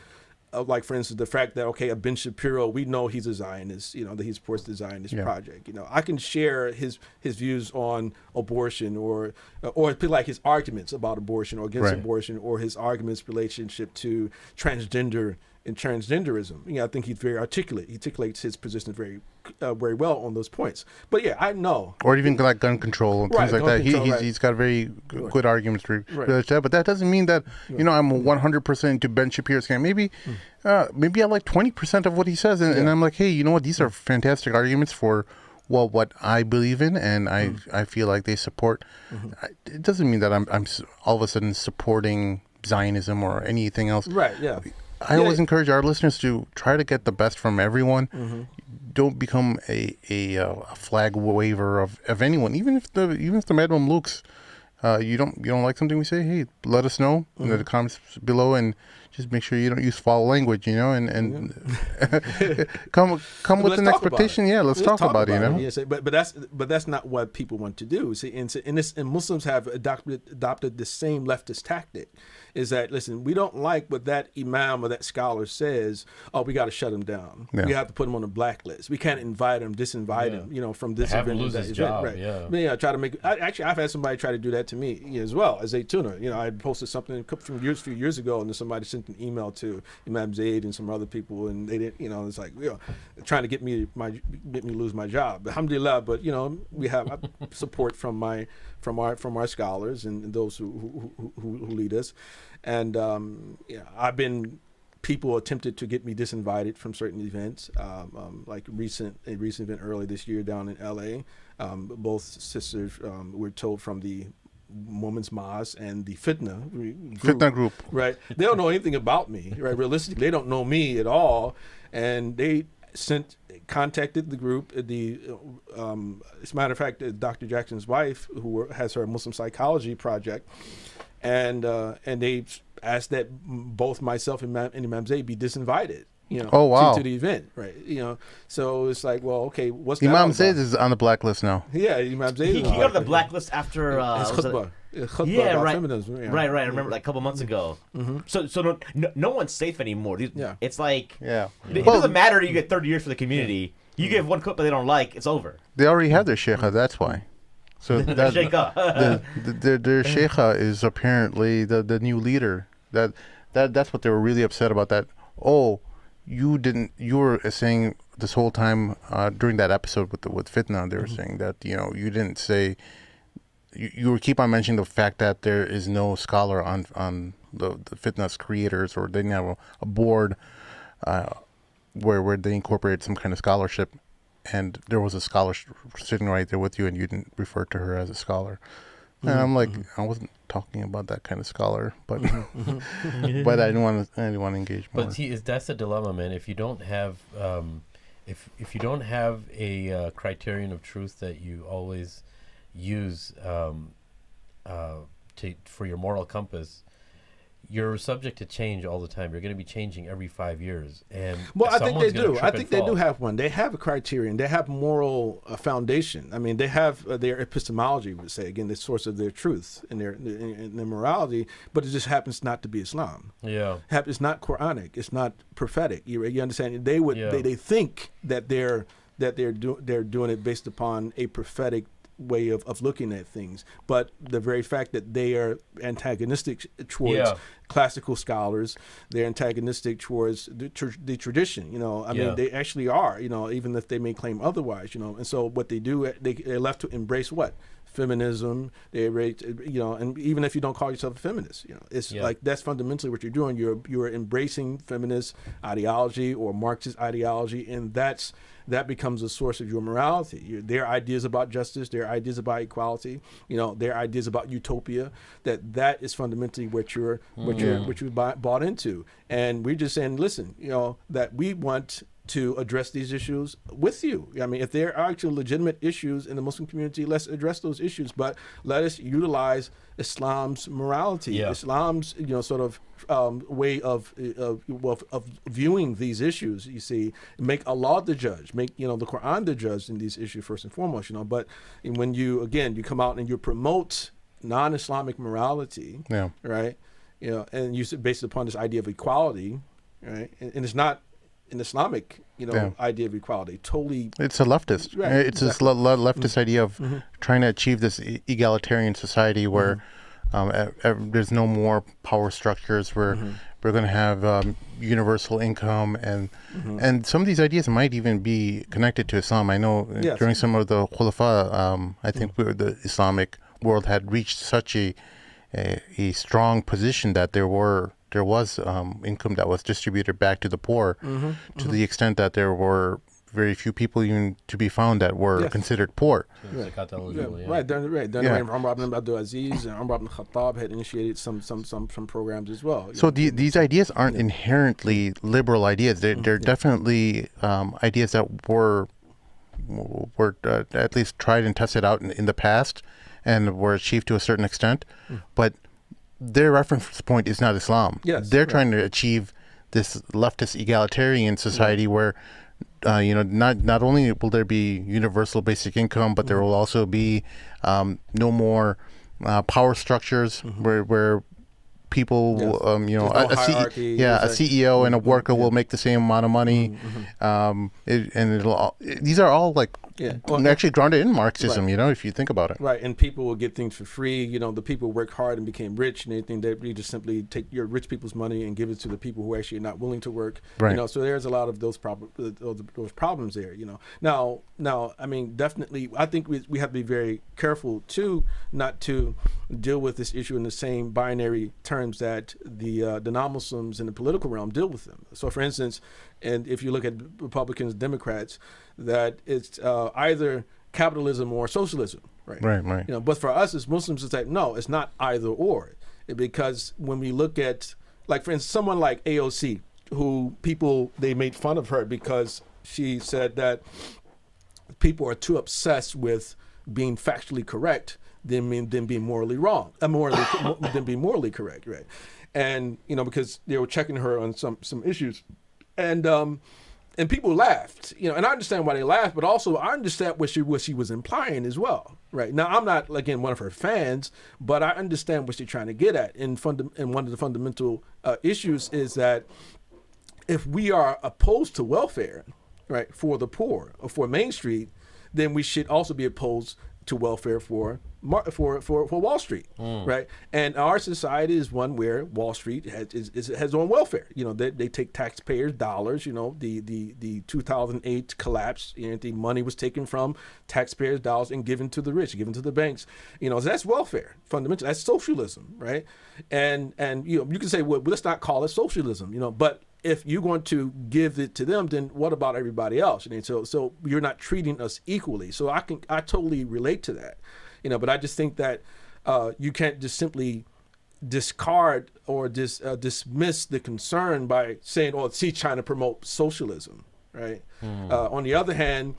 Like, for instance, the fact that, okay, Ben Shapiro, we know he's a Zionist, you know, that he supports the Zionist project. You know, I can share his views on abortion or like his arguments about abortion or against abortion, or his arguments relationship to transgender in transgenderism. I think he's very articulate. He articulates his position very well on those points. But yeah, I know. Or even like gun control and things like that. He's got very good arguments for that. But that doesn't mean that, I'm 100% into Ben Shapiro's camp. Maybe I like 20% of what he says. And I'm like, hey, you know what? These are fantastic arguments for what I believe in, and I feel like they support. It doesn't mean that I'm all of a sudden supporting Zionism or anything else. Right, yeah. I always encourage our listeners to try to get the best from everyone. Don't become a flag waver of anyone, even if the Mad Mamluks, you don't like something we say, hey, let us know in the comments below, and just make sure you don't use foul language, and come with an expectation. Yeah, let's talk about it. Yes, but that's not what people want to do. See, and Muslims have adopted the same leftist tactic. Is that, listen, we don't like what that imam or that scholar says. Oh, we got to shut him down. Yeah. We have to put him on a blacklist. We can't invite him, disinvite him, from this event. Have him lose his job. Right. Yeah. Try to make. Actually, I've had somebody try to do that to me as well as a tuner. I had posted something from a few years ago, and then somebody sent an email to Imam Zaid and some other people, and they didn't. It's like trying to get me lose my job. Alhamdulillah, but we have support from our scholars and those who lead us. And people attempted to get me disinvited from certain events, like a recent event early this year down in LA. Both sisters were told from the Women's Mosque and the Fitna group. Right. They don't know anything about me, right? Realistically, they don't know me at all. And they contacted the group. As a matter of fact, Dr. Jackson's wife, who has her Muslim psychology project, and they asked that both myself and Imam Zaid be disinvited, to the event, right? So it's like, well, okay, what's Imam Zaid is on the blacklist now. Yeah, Imam Zaid. He got on the blacklist after his khutbah. Right. Feminism. Yeah. Right. I remember like a couple months ago. So no one's safe anymore. It's like it doesn't matter. You get 30 years for the community. You give one clip that they don't like, it's over. They already have their sheikha. That's why. So their sheikha is apparently the new leader. That's what they were really upset about. That you were saying this whole time during that episode with Fitna, they were saying that you didn't say. You were keep on mentioning the fact that there is no scholar on the Fitna's creators, or they didn't have a board where they incorporated some kind of scholarship. And there was a scholar sitting right there with you, and you didn't refer to her as a scholar. And I'm like, I wasn't talking about that kind of scholar, but but I didn't want to engage more. But see, that's the dilemma, man. If you don't have if you don't have a criterion of truth that you always use for your moral compass, you're subject to change all the time. You're going to be changing every 5 years. And I think they do. I think they do have one. They have a criterion. They have moral foundation. I mean, they have their epistemology, would say, again, the source of their truth and their morality, but it just happens not to be Islam. Yeah. It's not Quranic. It's not prophetic. You understand? They think that they're doing it based upon a prophetic way of looking at things, but the very fact that they are antagonistic towards classical scholars, they're antagonistic towards the tradition. Mean, they actually are. Even if they may claim otherwise. And so what they do, they're left to embrace what? Feminism. And even if you don't call yourself a feminist, it's like that's fundamentally what you're doing. You're embracing feminist ideology or Marxist ideology, and that becomes a source of your morality. Their ideas about justice, their ideas about equality, their ideas about utopia. That is fundamentally what you're bought into. And we're just saying, listen, that we want to address these issues with you. I mean, if there are actual legitimate issues in the Muslim community, let's address those issues. But let us utilize Islam's morality, Islam's sort of way of viewing these issues. You see, make Allah the judge, make the Quran the judge in these issues first and foremost. But when you come out and you promote non-Islamic morality, right? And you based upon this idea of equality, right? And it's not an Islamic, idea of equality. Totally, it's a leftist. Right, it's this leftist idea of trying to achieve this egalitarian society where There's no more power structures. We're going to have universal income, and some of these ideas might even be connected to Islam. I know during some of the Khulafa, I think the Islamic world had reached such a strong position that there was income that was distributed back to the poor, to the extent that there were very few people even to be found that were considered poor. Right. During Umar ibn Abdul Aziz and Umar ibn Khattab had initiated some programs as well. So these ideas aren't inherently liberal ideas. They're definitely ideas that were at least tried and tested out in the past and were achieved to a certain extent, but their reference point is not Islam. They're trying to achieve this leftist egalitarian society where not only will there be universal basic income, but there will also be no more power structures where people, a CEO and a worker will make the same amount of money, these are all actually grounded in Marxism. If you think about it. Right, and people will get things for free. The people work hard and became rich, and they think that you just simply take your rich people's money and give it to the people who actually are not willing to work. Right. So there's a lot of those problems there. Now, I mean, definitely, I think we have to be very careful too, not to deal with this issue in the same binary terms that the non-Muslims in the political realm deal with them. So, for instance, and if you look at Republicans, Democrats, that it's either capitalism or socialism, right? Right. But for us as Muslims, it's like, no, it's not either or, because when we look at, like, for instance, someone like AOC, who they made fun of her because she said that people are too obsessed with being factually correct than being morally wrong, than being morally correct, right? And because they were checking her on some issues, and people laughed, and I understand why they laughed, but also I understand what she was implying as well, right? Now, I'm not, again, one of her fans, but I understand what she's trying to get at. And one of the fundamental issues is that if we are opposed to welfare, right, for the poor or for Main Street, then we should also be opposed to welfare for Wall Street, right? And our society is one where Wall Street has on welfare. They take taxpayers' dollars. The 2008 collapse, the money was taken from taxpayers' dollars and given to the rich, given to the banks. So that's welfare, fundamentally. That's socialism, right? And you can say, well, let's not call it socialism, but if you're going to give it to them, then what about everybody else? So you're not treating us equally. So I totally relate to that, but I just think that you can't just simply discard or dismiss the concern by saying, "Oh, she's trying to promote socialism," right? On the other hand,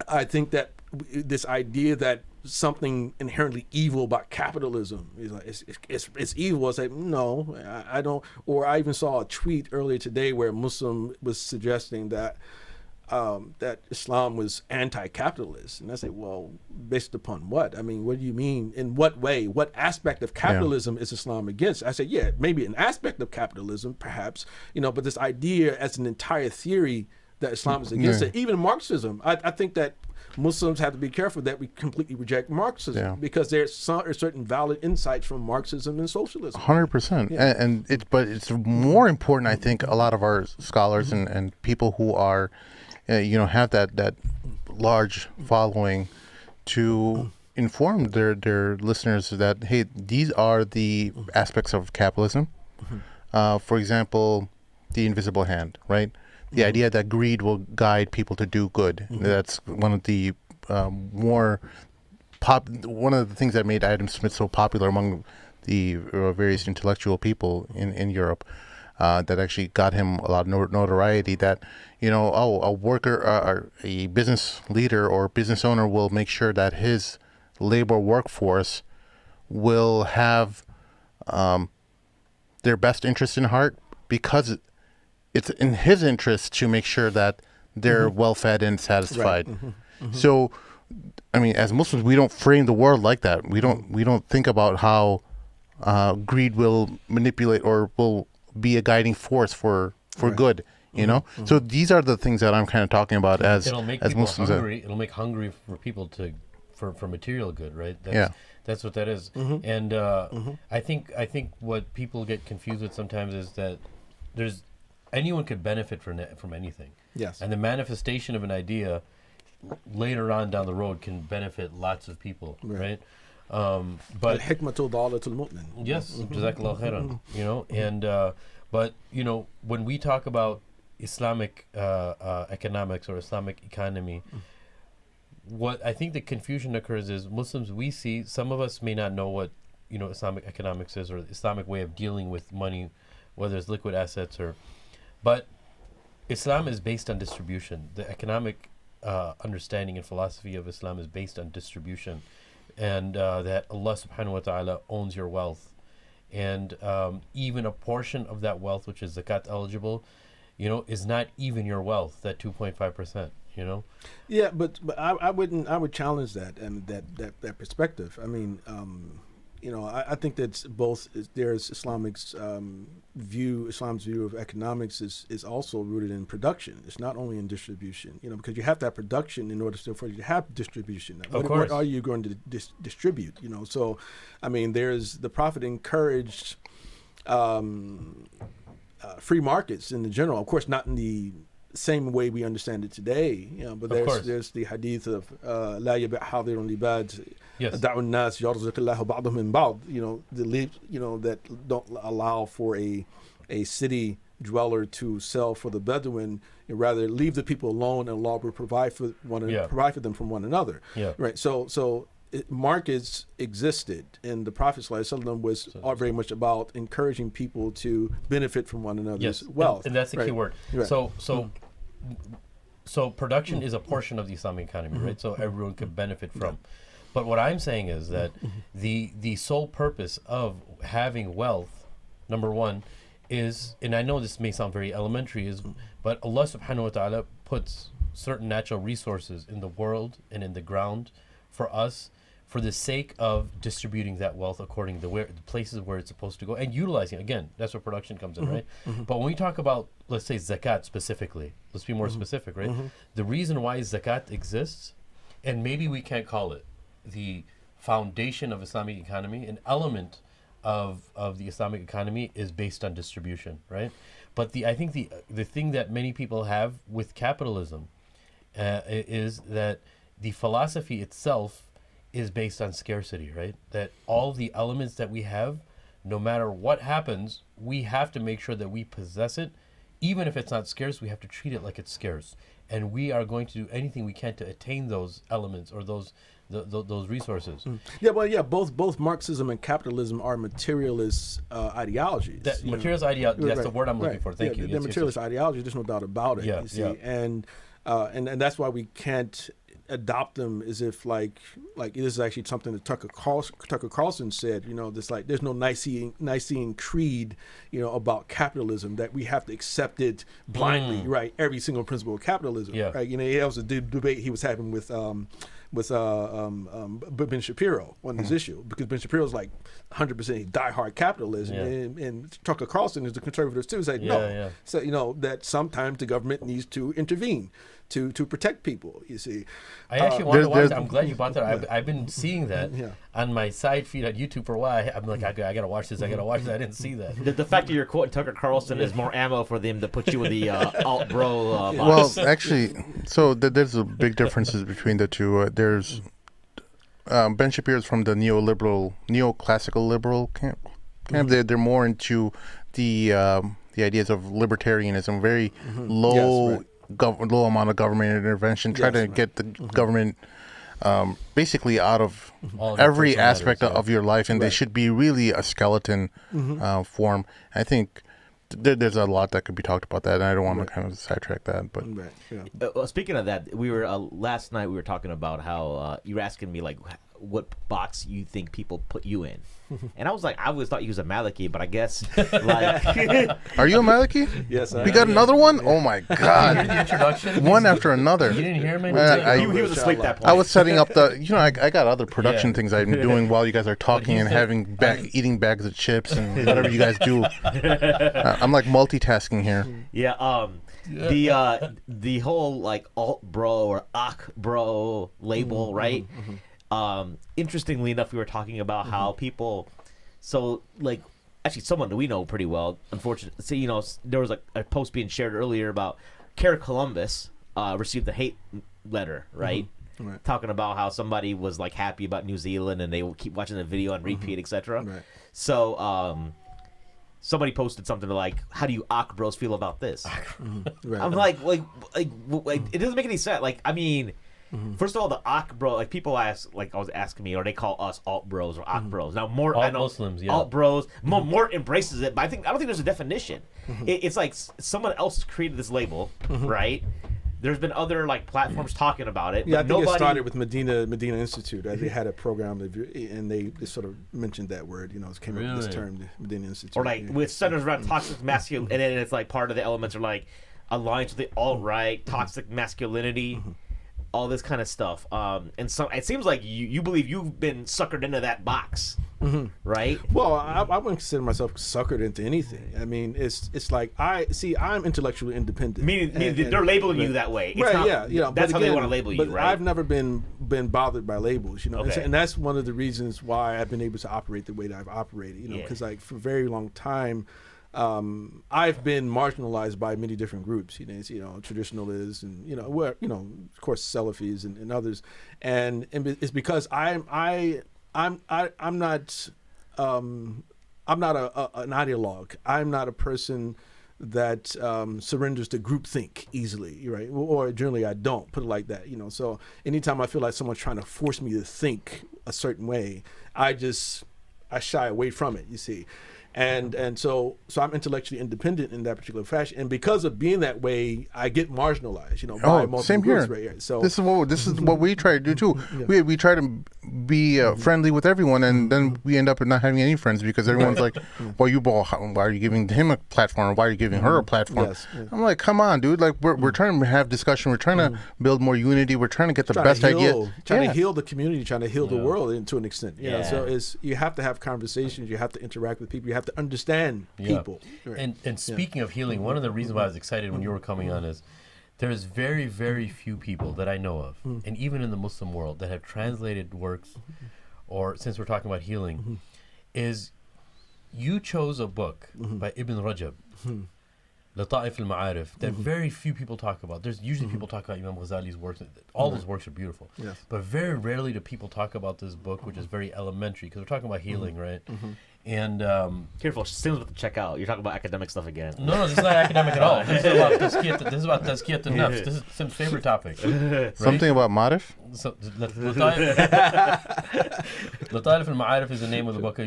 I think that this idea that something inherently evil about capitalism is like it's evil. It's like, no, I don't. Or I even saw a tweet earlier today where a Muslim was suggesting that that Islam was anti-capitalist, and I say, well, based upon what? I mean, what do you mean? In what way? What aspect of capitalism is Islam against? I say, yeah, maybe an aspect of capitalism, perhaps, but this idea as an entire theory that Islam is against it, even Marxism. I think that Muslims have to be careful that we completely reject Marxism because there's certain valid insights from Marxism and socialism. 100%. But it's more important, I think, a lot of our scholars and people who are, have that large following to inform their listeners that, hey, these are the aspects of capitalism. For example, the invisible hand, right? The idea that greed will guide people to do good. That's one of the one of the things that made Adam Smith so popular among the various intellectual people in Europe. That actually got him a lot of notoriety. That a worker, or a business leader or business owner will make sure that his labor workforce will have their best interest in heart, because it's in his interest to make sure that they're well-fed and satisfied. Right. So, I mean, as Muslims, we don't frame the world like that. We don't think about how greed will manipulate or will be a guiding force for good. So these are the things that I'm kind of talking about as Muslims. It'll make hungry for people to for material good, right? That's what that is. And I think what people get confused with sometimes is that anyone could benefit from anything. Yes. And the manifestation of an idea later on down the road can benefit lots of people, right? But Al-hikmatu dalatul mu'min. yes, jazakallah khairan, and but when we talk about Islamic economics or Islamic economy, what I think the confusion occurs is Muslims, we see, some of us may not know what Islamic economics is, or the Islamic way of dealing with money, whether it's liquid assets but Islam is based on distribution. The economic understanding and philosophy of Islam is based on distribution, and that Allah subhanahu wa ta'ala owns your wealth, and even a portion of that wealth which is zakat eligible is not even your wealth, that 2.5%. Yeah, but I would challenge that and that perspective. I mean, I think that both there's Islam's view of economics is also rooted in production. It's not only in distribution, because you have to have production in order for you to have distribution. What are you going to distribute? So, I mean, the Prophet encouraged free markets in the general, of course, not in the same way we understand it today, but there's the hadith of la yabi' hadirun libad da'u an-nas yarzuqullahu ba'dahum min ba'd, that don't allow for a city dweller to sell for the Bedouin, and rather leave the people alone, and Allah will provide for them from one another. Right. So markets existed, and the Prophet ﷺ was very much about encouraging people to benefit from one another's wealth. And that's the key word. Right. So production is a portion of the Islamic economy, right? So everyone could benefit from. But what I'm saying is that the sole purpose of having wealth, number one, is, and I know this may sound very elementary, but Allah subhanahu wa ta'ala puts certain natural resources in the world and in the ground for us, for the sake of distributing that wealth according to the places where it's supposed to go, and utilizing, again, that's where production comes in, right? But when we talk about, let's say, zakat specifically, let's be more specific, right? The reason why zakat exists, and maybe we can't call it the foundation of Islamic economy, an element of the Islamic economy is based on distribution, right? But I think the thing that many people have with capitalism is that the philosophy itself is based on scarcity, right? That all the elements that we have, no matter what happens, we have to make sure that we possess it. Even if it's not scarce, we have to treat it like it's scarce. And we are going to do anything we can to attain those elements or those resources. Both Marxism and capitalism are materialist ideologies. Materialist ideology, that's the word I'm looking for. Thank you. They're materialist ideologies, there's no doubt about it. You see? And that's why we can't adopt them as if like this is actually something that Tucker Carlson said, this like there's no Nicene creed, about capitalism, that we have to accept it blindly, right? Every single principle of capitalism, right? That was a debate he was having with Ben Shapiro on this issue, because Ben Shapiro's like 100% diehard capitalism, and Tucker Carlson is the conservative too. Say so that sometimes the government needs to intervene to protect people. You see, I actually want to watch. I'm glad you brought that. I've been seeing that on my side feed on YouTube for a while. I'm like, I gotta watch this. I didn't see that. The fact that you're quoting Tucker Carlson is more ammo for them to put you in the alt bro box. Well, actually, so there's a big differences between the two. There's Ben Shapiro's from the neoclassical liberal camp. They're more into the ideas of libertarianism, very low low amount of government intervention, try to get the government basically out of every aspect of your life, and they should be really a skeleton form. I think there's a lot that could be talked about that, and I don't want to kind of sidetrack that. But speaking of that, we were last night we were talking about how you were asking me like what box you think people put you in, and I was like, I always thought you was a Maliki, but I guess like are you a Maliki? Yes, we got another one. Oh my God! The introduction, one after another. You didn't hear me. He was asleep that point. I was setting up the, I got other production things I'm doing while you guys are talking and having eating bags of chips and whatever you guys do. I'm like multitasking here. The whole like alt bro or ak bro label, right? Interestingly enough, we were talking about how people, so like, actually someone that we know pretty well, unfortunately, so, you know, there was a post being shared earlier about Cara Columbus received a hate letter, right? Right. Talking about how somebody was like happy about New Zealand and they will keep watching the video on repeat, etc. Right. So somebody posted something like, "How do you Ak bros feel about this?" Right. I'm like, it doesn't make any sense. Like, I mean, first of all, the Ak bro, like people ask, like I was asking me, or they call us alt bros or Ak bros. Now more, Alt I know Muslims, yeah. alt bros, more embraces it, but I don't think there's a definition. It's like someone else has created this label, right? There's been other like platforms talking about it. Yeah, I but think nobody... it started with Medina Institute. They had a program, and they sort of mentioned that word. You know, it came up with this term, the Medina Institute. Or like with centers around toxic masculinity, and then it's like part of the elements are like alliance with the alt-right, toxic masculinity, all this kind of stuff. And so it seems like you believe you've been suckered into that box, right? Well, I wouldn't consider myself suckered into anything. I mean, it's like I'm intellectually independent. Meaning they're labeling you that way. It's Right, not, yeah, you know, that's but how they again, want to label you, but right? I've never been bothered by labels, you know, Okay. and that's one of the reasons why I've been able to operate the way that I've operated, you know, Yeah. because like for a very long time, I've been marginalized by many different groups, you know, traditionalists and of course Salafis and others, and it's because I'm not an ideologue. I'm not a person that surrenders to groupthink easily, right? Or generally I don't, put it like that, you know. So anytime I feel like someone's trying to force me to think a certain way, I shy away from it, you see. And so I'm intellectually independent in that particular fashion, and because of being that way, I get marginalized, you know, by multiple same here. groups, right? So this is what we try to do too. We try to be friendly with everyone, and then we end up not having any friends because everyone's like, "Well, why are you giving him a platform? Or why are you giving her a platform?" Yes, yeah. I'm like, "Come on, dude! Like we're trying to have discussion. We're trying to build more unity. We're trying to get the best idea. Trying to heal the community, trying to heal the world to an extent. You know, Yeah. so you have to have conversations. You have to interact with people. You have to understand people. Right. And speaking of healing, one of the reasons why I was excited when you were coming on is there's very, very few people that I know of, and even in the Muslim world, that have translated works, or since we're talking about healing, is you chose a book by Ibn Rajab, Lata'if al-Ma'arif, that very few people talk about. There's usually people talk about Imam Ghazali's works. All those works are beautiful. Yes. But very rarely do people talk about this book, which is very elementary, because we're talking about healing, right? And Careful, Sim's about to check out. You're talking about academic stuff again. no, this is not academic at all. This is about tazkiyat an-nafs. This is Sim's favorite topic. Right? Something about Marif? So, Lata'if al-Ma'arif is the name of the book.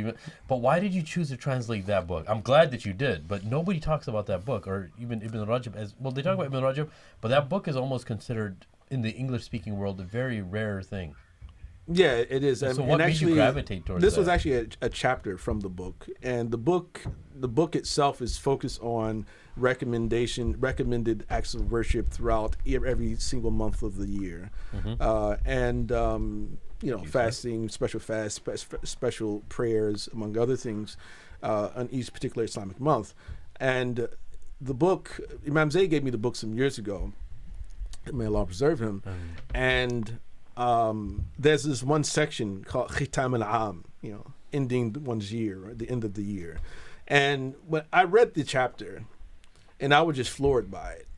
But why did you choose to translate that book? I'm glad that you did, but nobody talks about that book, or even Ibn Rajab. They talk about Ibn Rajab, but that book is almost considered, in the English-speaking world, a very rare thing. Yeah, it is. So what made you gravitate towards this that? was actually a chapter from the book, and the book itself is focused on recommended acts of worship throughout every single month of the year, fasting, special fast, special prayers, among other things, on each particular Islamic month. And the book, Imam Zayd gave me the book some years ago. May Allah preserve him, and there's this one section called Khitam al-Am, ending one's year, or the end of the year. And when I read the chapter, and I was just floored by it.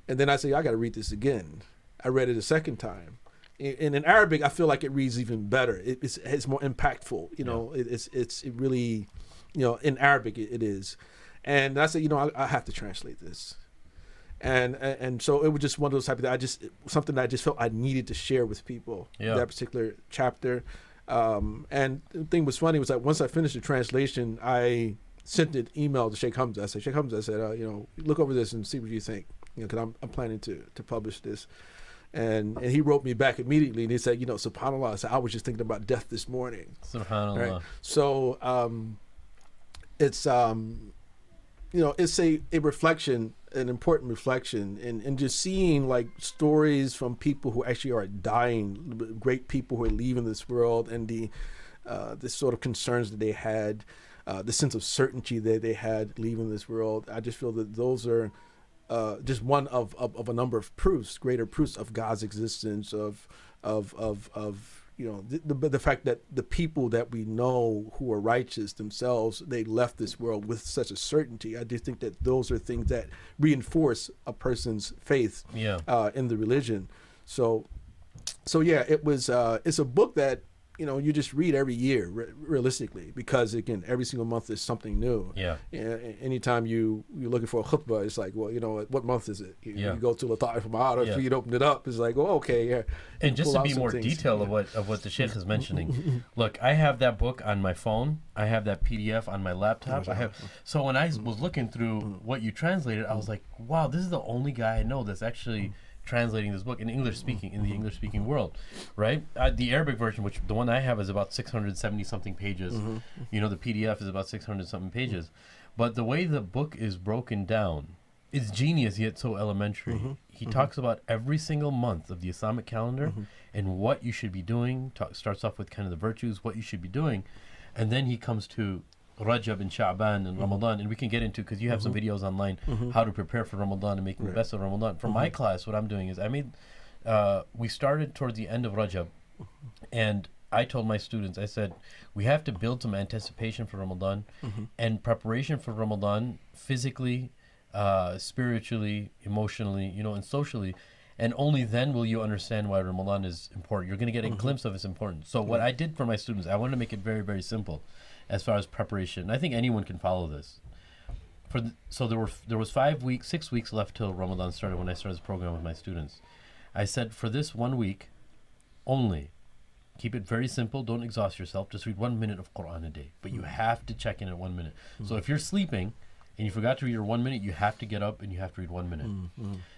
And then I said, I got to read this again. I read it a second time. And in Arabic, I feel like it reads even better. It's more impactful. It really, in Arabic it is. And I said, I have to translate this. And so it was just one of those type of something that I just felt I needed to share with people. That particular chapter. And the thing was funny was that once I finished the translation, I sent an email to Shaykh Hamza. I said, Shaykh Hamza, look over this and see what you think, because I'm planning to publish this. And he wrote me back immediately, and he said, subhanAllah, I said, I was just thinking about death this morning. Subhanallah. Right? So it's it's a reflection, an important reflection, and just seeing like stories from people who actually are dying, great people who are leaving this world, and the sort of concerns that they had, the sense of certainty that they had leaving this world. I just feel that those are just one of a number of proofs, greater proofs of God's existence, of the fact that the people that we know who are righteous themselves, they left this world with such a certainty. I do think that those are things that reinforce a person's faith in the religion. So yeah, it's a book that you just read every year, realistically, because again, every single month is something new. Yeah. Anytime you're looking for a khutbah, it's like, well, what month is it? You go to Lata'if Ma'arif, if you open it up, it's like, oh, okay, yeah. And just to be more detailed of what the Sheikh is mentioning, look, I have that book on my phone. I have that PDF on my laptop. So when I was looking through what you translated, I was like, wow, this is the only guy I know that's actually translating this book in English speaking, in the English speaking world, right? The Arabic version, which the one I have is about 670 something pages. The PDF is about 600 something pages. But the way the book is broken down, it's genius yet so elementary. He talks about every single month of the Islamic calendar and what you should be doing. Starts off with kind of the virtues, what you should be doing. And then he comes to Rajab and Sha'ban and Ramadan, and we can get into, because you have some videos online, how to prepare for Ramadan and making the best of Ramadan. For my class, what I'm doing is we started towards the end of Rajab, and I told my students, I said, we have to build some anticipation for Ramadan and preparation for Ramadan physically, spiritually, emotionally, and socially. And only then will you understand why Ramadan is important. You're going to get a glimpse of its importance. So what I did for my students, I wanted to make it very, very simple as far as preparation. I think anyone can follow this. So there was 6 weeks left till Ramadan started when I started this program with my students. I said, for this 1 week only, keep it very simple. Don't exhaust yourself. Just read 1 minute of Quran a day. But you have to check in at 1 minute. So if you're sleeping and you forgot to read your 1 minute, you have to get up and you have to read 1 minute.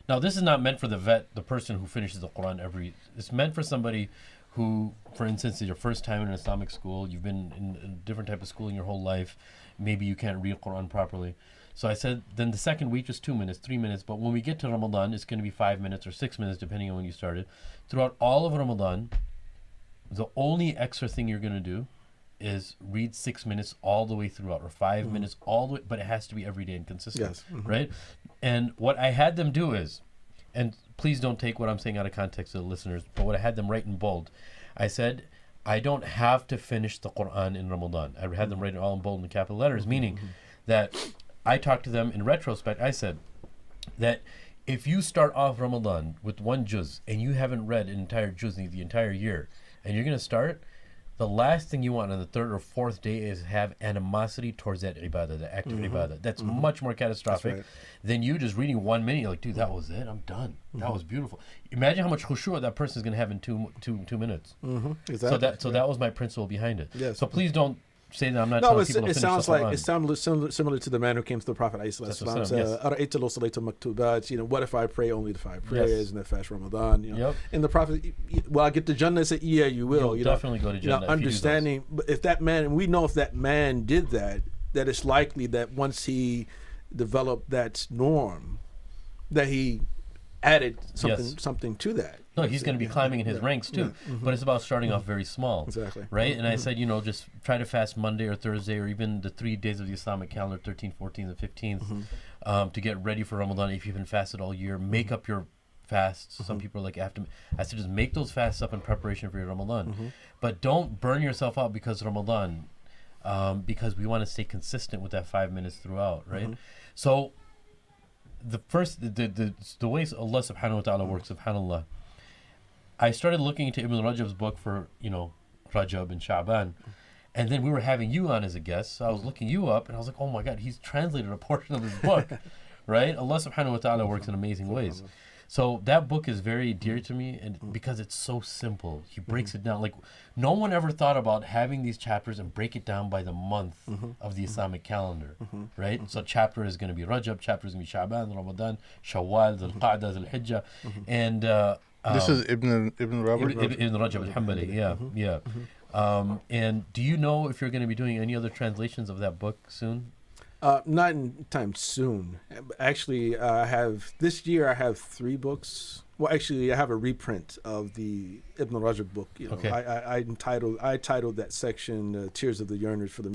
Now, this is not meant for the person who finishes the Quran it's meant for somebody who, for instance, is your first time in an Islamic school. You've been in a different type of schooling your whole life. Maybe you can't read Quran properly. So I said, then the second week is 2 minutes, 3 minutes. But when we get to Ramadan, it's going to be 5 minutes or 6 minutes, depending on when you started. Throughout all of Ramadan, the only extra thing you're going to do is read 6 minutes all the way throughout, or 5 minutes all the way, but it has to be every day and consistent, right? And what I had them do is, and please don't take what I'm saying out of context to the listeners, but what I had them write in bold, I said, I don't have to finish the Quran in Ramadan. I had them write it all in bold in capital letters, meaning that I talked to them in retrospect. I said that if you start off Ramadan with one juz and you haven't read an entire juz the entire year, and you're going to start, the last thing you want on the third or fourth day is have animosity towards that ibadah, the act of ibadah. That's much more catastrophic than you just reading 1 minute. You're like, dude, that was it. I'm done. That was beautiful. Imagine how much khushu' that person is going to have in two minutes. Exactly. So that was my principle behind it. Yes. So please don't say that I'm not telling people to finish the Quran. It sounds similar to the man who came to the Prophet ﷺ said, what if I pray only the 5 prayers and I fast Ramadan? And the Prophet, will I get to Jannah? Said, yeah, you will. You'll definitely go to Jannah. Understanding, but if that man, and we know if that man did that, that it's likely that once he developed that norm, that he added something to that. No, he's going to be climbing in his ranks too. But it's about starting off very small. Exactly. Right? And I said, just try to fast Monday or Thursday or even the 3 days of the Islamic calendar, 13th, 14th, and 15th, to get ready for Ramadan. If you've been fasted all year, make up your fasts. Some people are like, I said, just make those fasts up in preparation for your Ramadan. But don't burn yourself out because Ramadan, because we want to stay consistent with that 5 minutes throughout, right? So the way Allah subhanahu wa ta'ala works, subhanAllah, I started looking into Ibn Rajab's book for, Rajab and Sha'ban. And then we were having you on as a guest. So I was looking you up and I was like, oh my God, he's translated a portion of his book, right? Allah subhanahu wa ta'ala works in amazing ways. So that book is very dear to me, and because it's so simple. He breaks it down. Like, no one ever thought about having these chapters and break it down by the month of the Islamic calendar, right? So chapter is going to be Rajab, chapter is going to be Sha'ban, Ramadan, Shawwal, Dhul Qa'dah, Dhul Hijjah. And this is Ibn Rajab? Ibn Rajab al-Hanbali, yeah. And do you know if you're going to be doing any other translations of that book soon? Not in time soon. Actually, this year I have 3 books. Well, actually, I have a reprint of the Ibn Rajab book. Okay. I titled that section "Tears of the Yearners for the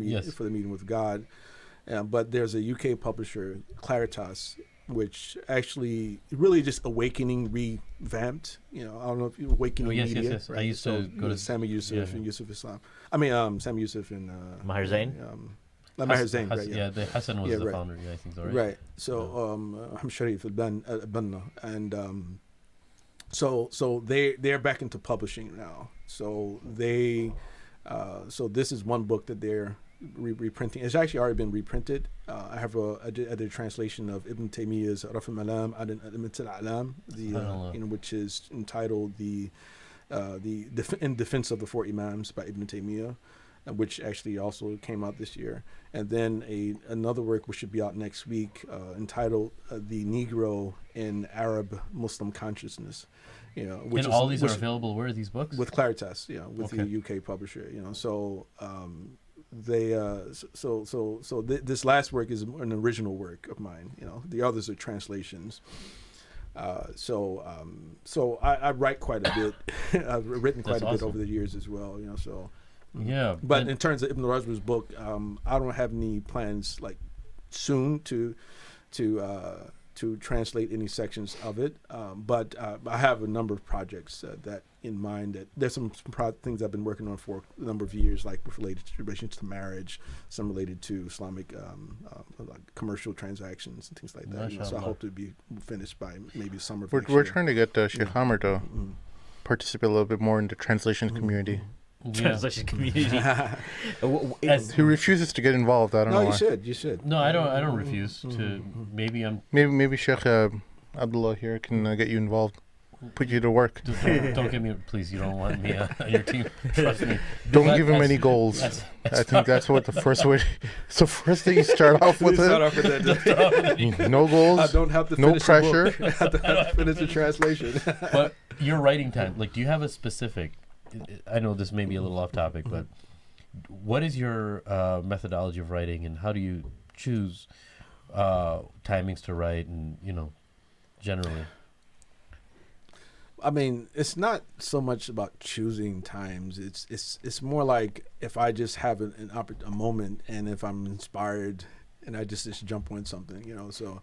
Meeting with God," but there's a UK publisher, Claritas, which actually really just Awakening revamped. I don't know if you Awakening yes, Media. yes. Right? I used to go to Sami Yusuf and Yusuf Islam. I mean, Sami Yusuf and Maher Zain? Maher Zain, right? Yeah, the Hassan was the founder. Yeah, I think so, right? Right. So I'm Sharif al-Banna, and so they're back into publishing now. So so this is one book that they're reprinting. It's actually already been reprinted. I did a translation of Ibn Taymiyyah's Raf al-Malam al-A'lam, which is entitled the In Defense of the Four Imams by Ibn Taymiyyah, which actually also came out this year. And then another work which should be out next week, entitled The Negro in Arab Muslim Consciousness. And all these are available. Where are these books? With Claritas, with the UK publisher. So this last work is an original work of mine. The others are translations. So I write quite a bit. I've written quite a bit over the years as well. So. Yeah, but in terms of Ibn Rajab's book, I don't have any plans like soon to translate any sections of it. But I have a number of projects that in mind. That there's some things I've been working on for a number of years, like related to relations to marriage, some related to Islamic like commercial transactions and things like that. So I hope to be finished by maybe summer. We're trying to get Sheikh Hammer to participate a little bit more in the translation community. Translation community. He refuses to get involved. I don't know. No, you should. No, I don't refuse to. Maybe Shaykh Abdullah here can get you involved, put you to work. Don't get me, please. You don't want me on your team. Trust me. Don't give him any goals. I think that's what the first way. So first thing you start off with it. No goals. I don't have to. No pressure. I have to finish the translation. But your writing time, like, do you have a specific? I know this may be a little off topic, but what is your methodology of writing, and how do you choose timings to write, and generally? I mean, it's not so much about choosing times. It's more like if I just have a moment, and if I'm inspired, and I just jump on something, So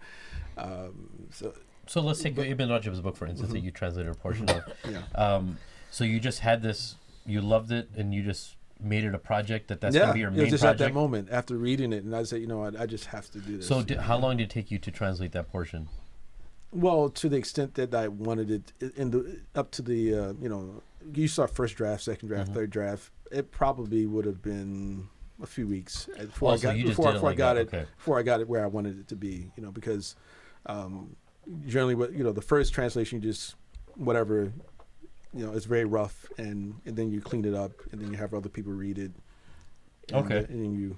let's take Ibn Rajab's book, for instance, that you translated a portion of. Yeah. So you just had this, you loved it, and you just made it a project that's going to be your main just project? At that moment, after reading it, and I said, I just have to do this. So how long did it take you to translate that portion? Well, to the extent that I wanted it, up to the, you start first draft, second draft, third draft, it probably would have been a few weeks before I got it where I wanted it to be, because generally, the first translation, you just, whatever, it's very rough, and then you clean it up, and then you have other people read it. And then you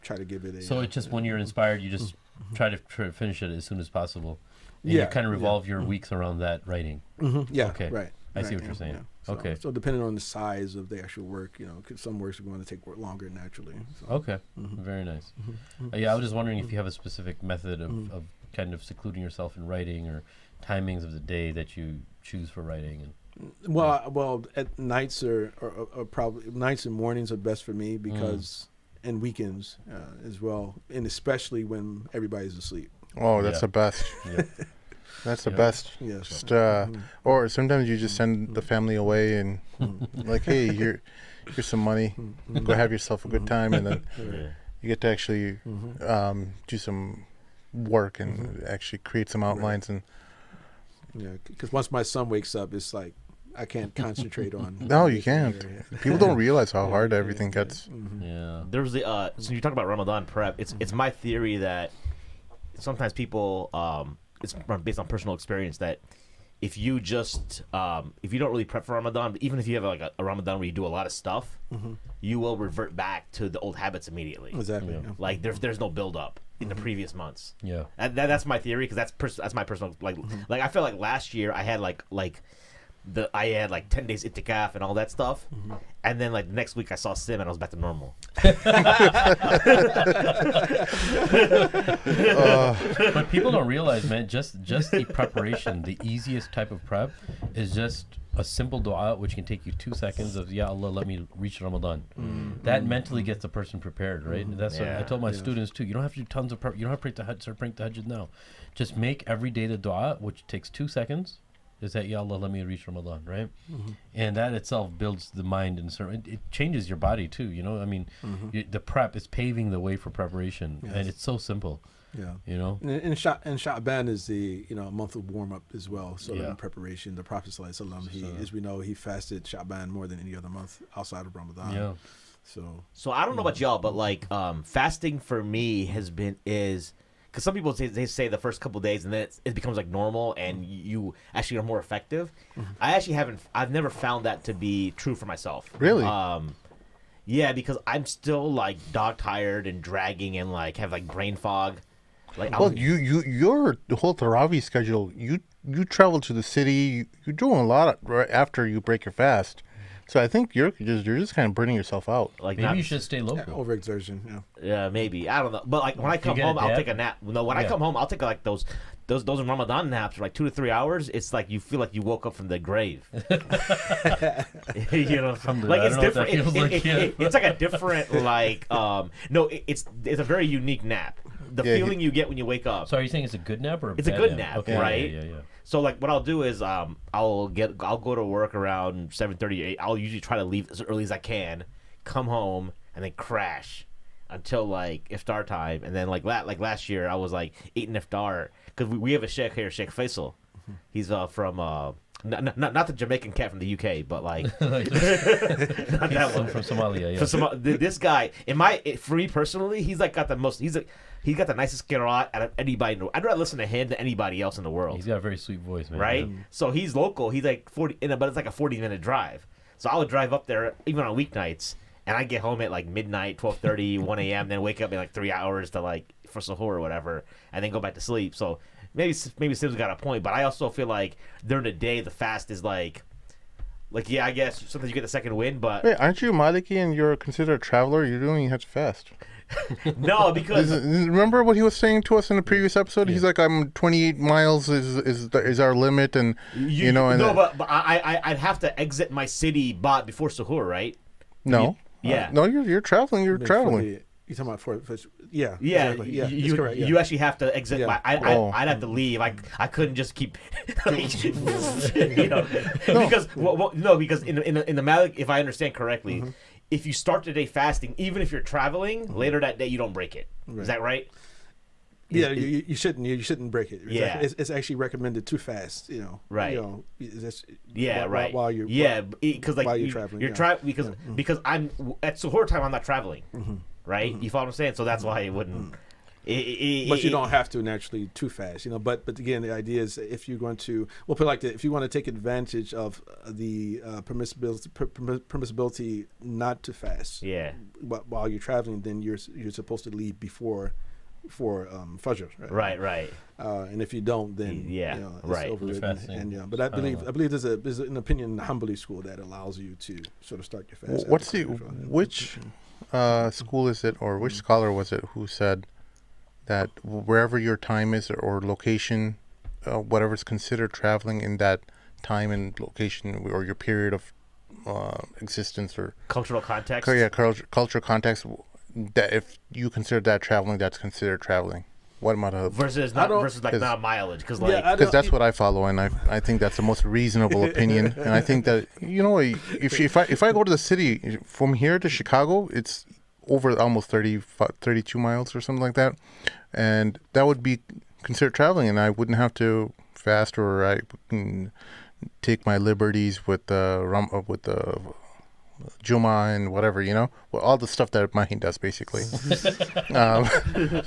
try to give it a. So it's just when you're inspired, you just try to finish it as soon as possible. And you kind of revolve your weeks around that writing. Yeah. Okay. Right. I see what you're saying. Yeah. So depending on the size of the actual work, some works are going to take longer naturally. So. Okay. Very nice. Yeah, I was just wondering if you have a specific method of kind of secluding yourself in writing, or timings of the day that you choose for writing. And well, at nights are probably nights and mornings are best for me, because and weekends as well, and especially when everybody's asleep. Oh, that's the best. Yeah. That's the best. Yeah. Just, or sometimes you just send the family away and like, hey, here's some money. Go have yourself a good time, and then you get to actually do some work and actually create some outlines. And because once my son wakes up, it's like I can't concentrate on. No, you can't. People don't realize how hard everything gets. Yeah. There's the so you talk about Ramadan prep. It's my theory that sometimes people it's based on personal experience that if you just if you don't really prep for Ramadan, even if you have like a Ramadan where you do a lot of stuff, you will revert back to the old habits immediately. Exactly. Yeah. Like there's no build up in the previous months. Yeah. That's my theory, because that's my personal like I feel like last year I had I had like 10 days itikaf and all that stuff, and then like the next week I saw Sim and I was back to normal. But people don't realize, man, just the preparation, the easiest type of prep is just a simple dua which can take you 2 seconds of Ya Allah, let me reach Ramadan. That mentally gets the person prepared, right? That's what I told my students too. You don't have to do tons of you don't have to pray start praying tahajjud now. Just make every day the dua, which takes 2 seconds. Is that Ya Allah, let me reach Ramadan, right? And that itself builds the mind, and it changes your body too. You know, I mean, the prep is paving the way for preparation, and it's so simple. Yeah, you know, and Sha'ban is the month of warm up as well. So in preparation, the Prophet ﷺ, he, as we know, he fasted Sha'ban more than any other month outside of Ramadan. Yeah. So I don't know about y'all, but like fasting for me is because some people they say the first couple days and then it becomes like normal and you actually are more effective. I've never found that to be true for myself. Really? Yeah, because I'm still like dog tired and dragging and like have like brain fog. Like, well, your whole Tarawih schedule, you travel to the city, you're doing a lot right after you break your fast. So I think you're just kind of burning yourself out. Like maybe you should stay local. Overexertion, yeah. Yeah, maybe. I don't know. But like when I come home, I'll take a nap. No, when I come home, I'll take like those Ramadan naps for like 2 to 3 hours. It's like you feel like you woke up from the grave. You know, like it's different. It's like a different like no, it's a very unique nap. The feeling you get when you wake up. So are you saying it's a good nap or it's a good nap, okay. right? Yeah. So like what I'll do is I'll go to work around 7:38. I'll usually try to leave as early as I can, come home and then crash until like iftar time, and then like last year I was like eating iftar because we have a sheikh here, Sheikh Faisal. He's from not the Jamaican cat from the UK, but like not that one from Somalia. Yeah. This guy for me personally, he's like got the most. He's got the nicest qiraat out of anybody. I'd rather listen to him than anybody else in the world. He's got a very sweet voice, man. Right? So he's local. He's like 40, but it's like a 40-minute drive. So I would drive up there even on weeknights, and I get home at like midnight, 12:30, 1 a.m. Then wake up in like 3 hours to like for suhoor or whatever, and then go back to sleep. So maybe Sim's got a point, but I also feel like during the day the fast is like yeah, I guess sometimes you get the second wind, but wait, aren't you Maliki and you're considered a traveler? You don't even have to fast. No, because remember what he was saying to us in the previous episode? He's like, I'm 28 miles is our limit, and you know. And no, but I'd have to exit my city before suhoor, right? No. Yeah. No, you're traveling. You're traveling. You're talking about for yeah. Yeah, exactly. Yeah, you, correct, yeah. You actually have to exit. Yeah. I'd have to leave. I couldn't just keep, you know, because because in the Malik, if I understand correctly, if you start the day fasting, even if you're traveling later that day, you don't break it. Right. Is that right? Yeah, you shouldn't break it. Yeah, it's actually recommended to fast. You know, right? You know, right. While you're because like while you're traveling, because I'm at suhoor time, I'm not traveling, right? You follow what I'm saying? So that's why it wouldn't. But you don't have to naturally too fast, you know. But again, the idea is if you're going to, we'll put it like that, if you want to take advantage of the permissibility not to fast, while you're traveling, then you're supposed to leave before Fajr, right. And if you don't, then it's overridden. And but I believe there's an opinion in the Hanbali school that allows you to sort of start your fast. Which school is it, or which scholar was it who said that wherever your time is or location, whatever is considered traveling in that time and location or your period of existence or cultural context? Yeah, cultural context. That if you consider that traveling, that's considered traveling. What amount versus not mileage? Because that's what I follow, and I think that's the most reasonable opinion. And I think that if I go to the city from here to Chicago, it's over almost 32 miles or something like that, and that would be considered traveling, and I wouldn't have to fast or I can take my liberties with the Juma and whatever, all the stuff that Mahin does basically. So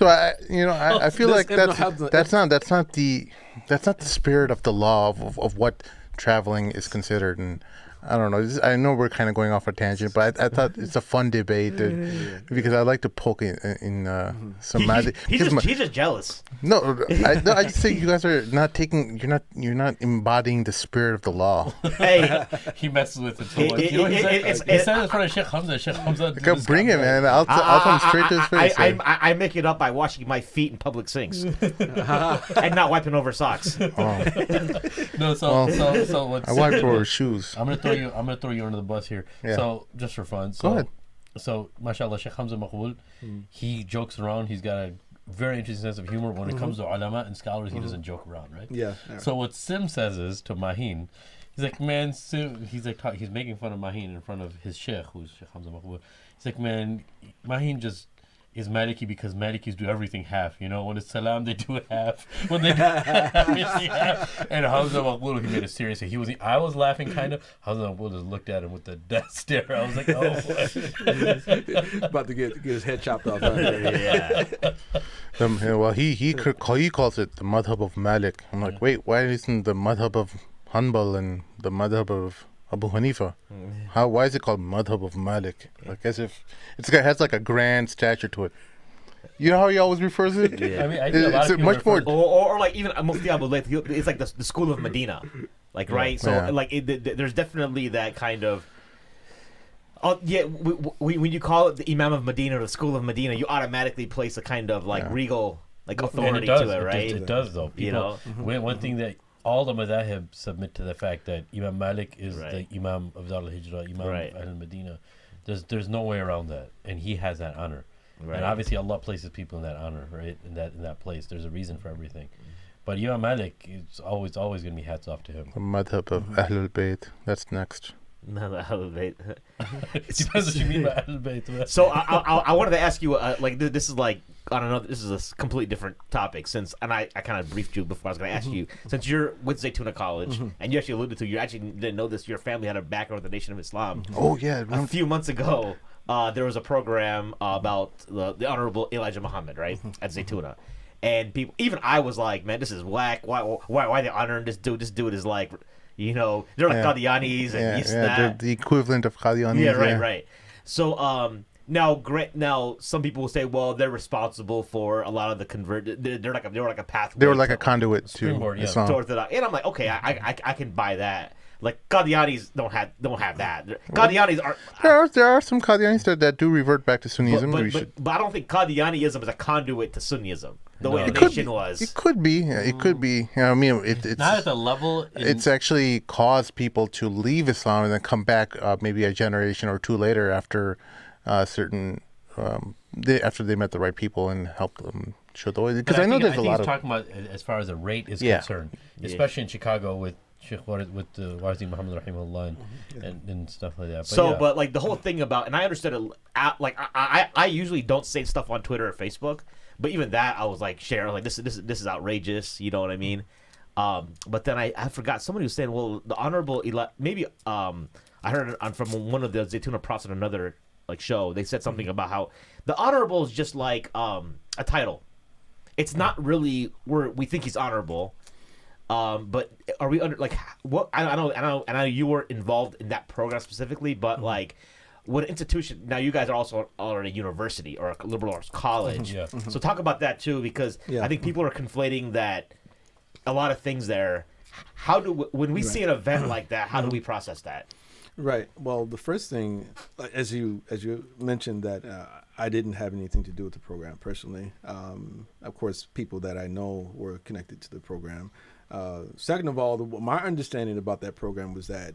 I feel like that's not the spirit of the law of what traveling is considered, and I don't know. I know we're kind of going off a tangent, but I thought it's a fun debate because I like to poke in some magic. He's just jealous. No, I just think you guys are not taking. You're not embodying the spirit of the law. Hey, He messes with it so much. You know what he said? He said it in front of Sheikh Hamza. Sheikh Hamza. Bring it, man. I'll come straight to his face. I make it up by washing my feet in public sinks and not wiping over socks. Oh. No, so what's I wipe for shoes. I'm gonna throw you under the bus here. Yeah. So just for fun. So, Go ahead. So mashallah, Sheikh Hamza Maqbool, he jokes around. He's got a very interesting sense of humor. When it comes to ulama and scholars, he doesn't joke around, right? Yeah. So what Sim says is to Maheen, he's like, man, Sim, he's making fun of Maheen in front of his sheikh, who's Sheikh Hamza Maqbool. He's like, man, Maheen just is Maliki because Malikis do everything half. You know, when it's salam, they do it half. When they do everything half. And Hamza Maqbool, he made it serious. I was laughing kind of. Hamza Maqbool just looked at him with the death stare. I was like, oh. About to get his head chopped off. Yeah. Well, he calls it the madhab of Malik. I'm like, wait, why isn't the madhab of Hanbal and the madhab of Abu Hanifa? Why is it called madhab of Malik? Like as if it has like a grand stature to it. You know how he always refers to it? Yeah. I mean, I think a lot It's of people much more. Or like even Mufti Abu Layth, it's like the school of Medina, like right. So Yeah. like there's definitely that kind of. Yeah, when you call it the Imam of Medina or the school of Medina, you automatically place a kind of like regal like authority to it, right? It does, though. People, You know? one thing that all the madhahib submit to the fact that Imam Malik is the Imam of Dar al-Hijrah, Imam of Al-Medina. There's no way around that, and he has that honor. Right. And obviously Allah places people in that honor, right? In that place. There's a reason for everything. But Imam Malik, it's always going to be hats off to him. The madhab of Ahlul Bayt. That's next. No, the Ahlul Bayt. It depends what you mean by Ahlul Bayt. So I wanted to ask you, like this is like I don't know, this is a completely different topic. I kind of briefed you before I was going to ask you, since you're with Zaytuna College and you actually alluded to, you actually didn't know this, your family had a background with the Nation of Islam. Oh yeah, A few months ago, there was a program about the Honorable Elijah Muhammad, right, at Zaytuna. And people, even I was like, man, this is whack. Why are they honoring this dude? This dude is like, you know, they're like Qadianis and they're the equivalent of Qadianis. Yeah, right. So now some people will say, well, they're responsible for a lot of the convert. They were like a pathway. They were like a conduit to Springboard, Islam. to Orthodox. And I'm like, okay, I can buy that. Like Qadianis don't have that. Qadianis are. There are some Qadianis that do revert back to Sunnism. But I don't think Qadianism is a conduit to Sunnism the way the could nation was. It could be. It could be. You know, I mean, it's not at the level. It's actually caused people to leave Islam and then come back maybe a generation or two later after after they met the right people and helped them show the way. Because I know there's a lot of talking about as far as the rate is concerned, especially in Chicago with Sheikh with the Wazi Muhammad Rahimahullah and stuff like that. But like the whole thing about, and I understood it. Like I usually don't say stuff on Twitter or Facebook, but even that I was like sharing like this is outrageous. You know what I mean? But then I forgot somebody was saying, well, the Honorable maybe I heard it from one of the Zaytuna profs on another like show. They said something about how the Honorable is just like a title. It's not really we think he's honorable. But are we under like what? I know you were involved in that program specifically, but like, what institution? Now you guys are also at a university or a liberal arts college. So talk about that too, because I think people are conflating that a lot of things there. When we see an event like that, how do we process that? Right. Well, the first thing, as you mentioned, that I didn't have anything to do with the program personally. Of course, people that I know were connected to the program. Second of all, my understanding about that program was that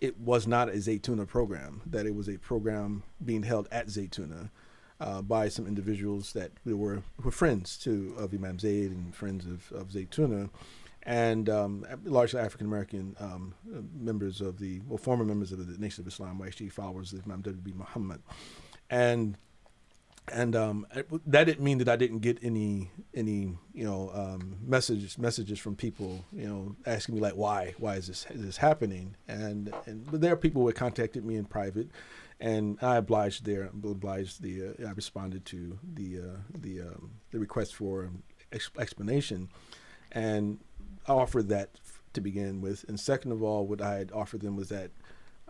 it was not a Zaytuna program, that it was a program being held at Zaytuna by some individuals that were friends of Imam Zayd and friends of Zaytuna, and largely African American members of former members of the Nation of Islam, YHD followers of Imam W.B. Muhammad, and that didn't mean that I didn't get any messages from people asking me like why is this happening, but there are people who had contacted me in private, and I responded to the request for explanation, and I offered that to begin with. And second of all, what I had offered them was that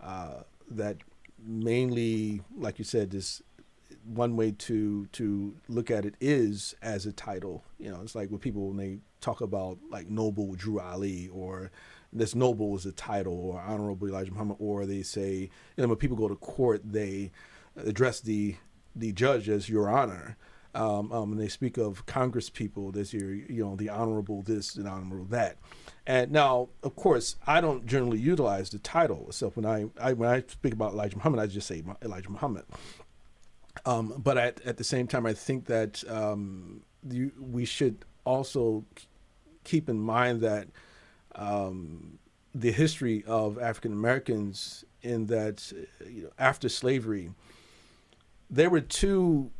that mainly, like you said, this one way to look at it is as a title. It's like when people, when they talk about like Noble Drew Ali, or this noble is a title, or Honorable Elijah Muhammad, or they say, when people go to court, they address the judge as Your Honor. And they speak of Congress people, there's the honorable this and honorable that. And now, of course, I don't generally utilize the title. So when I speak about Elijah Muhammad, I just say Elijah Muhammad. But at the same time, I think that we should also keep in mind that the history of African Americans, in that after slavery, there were two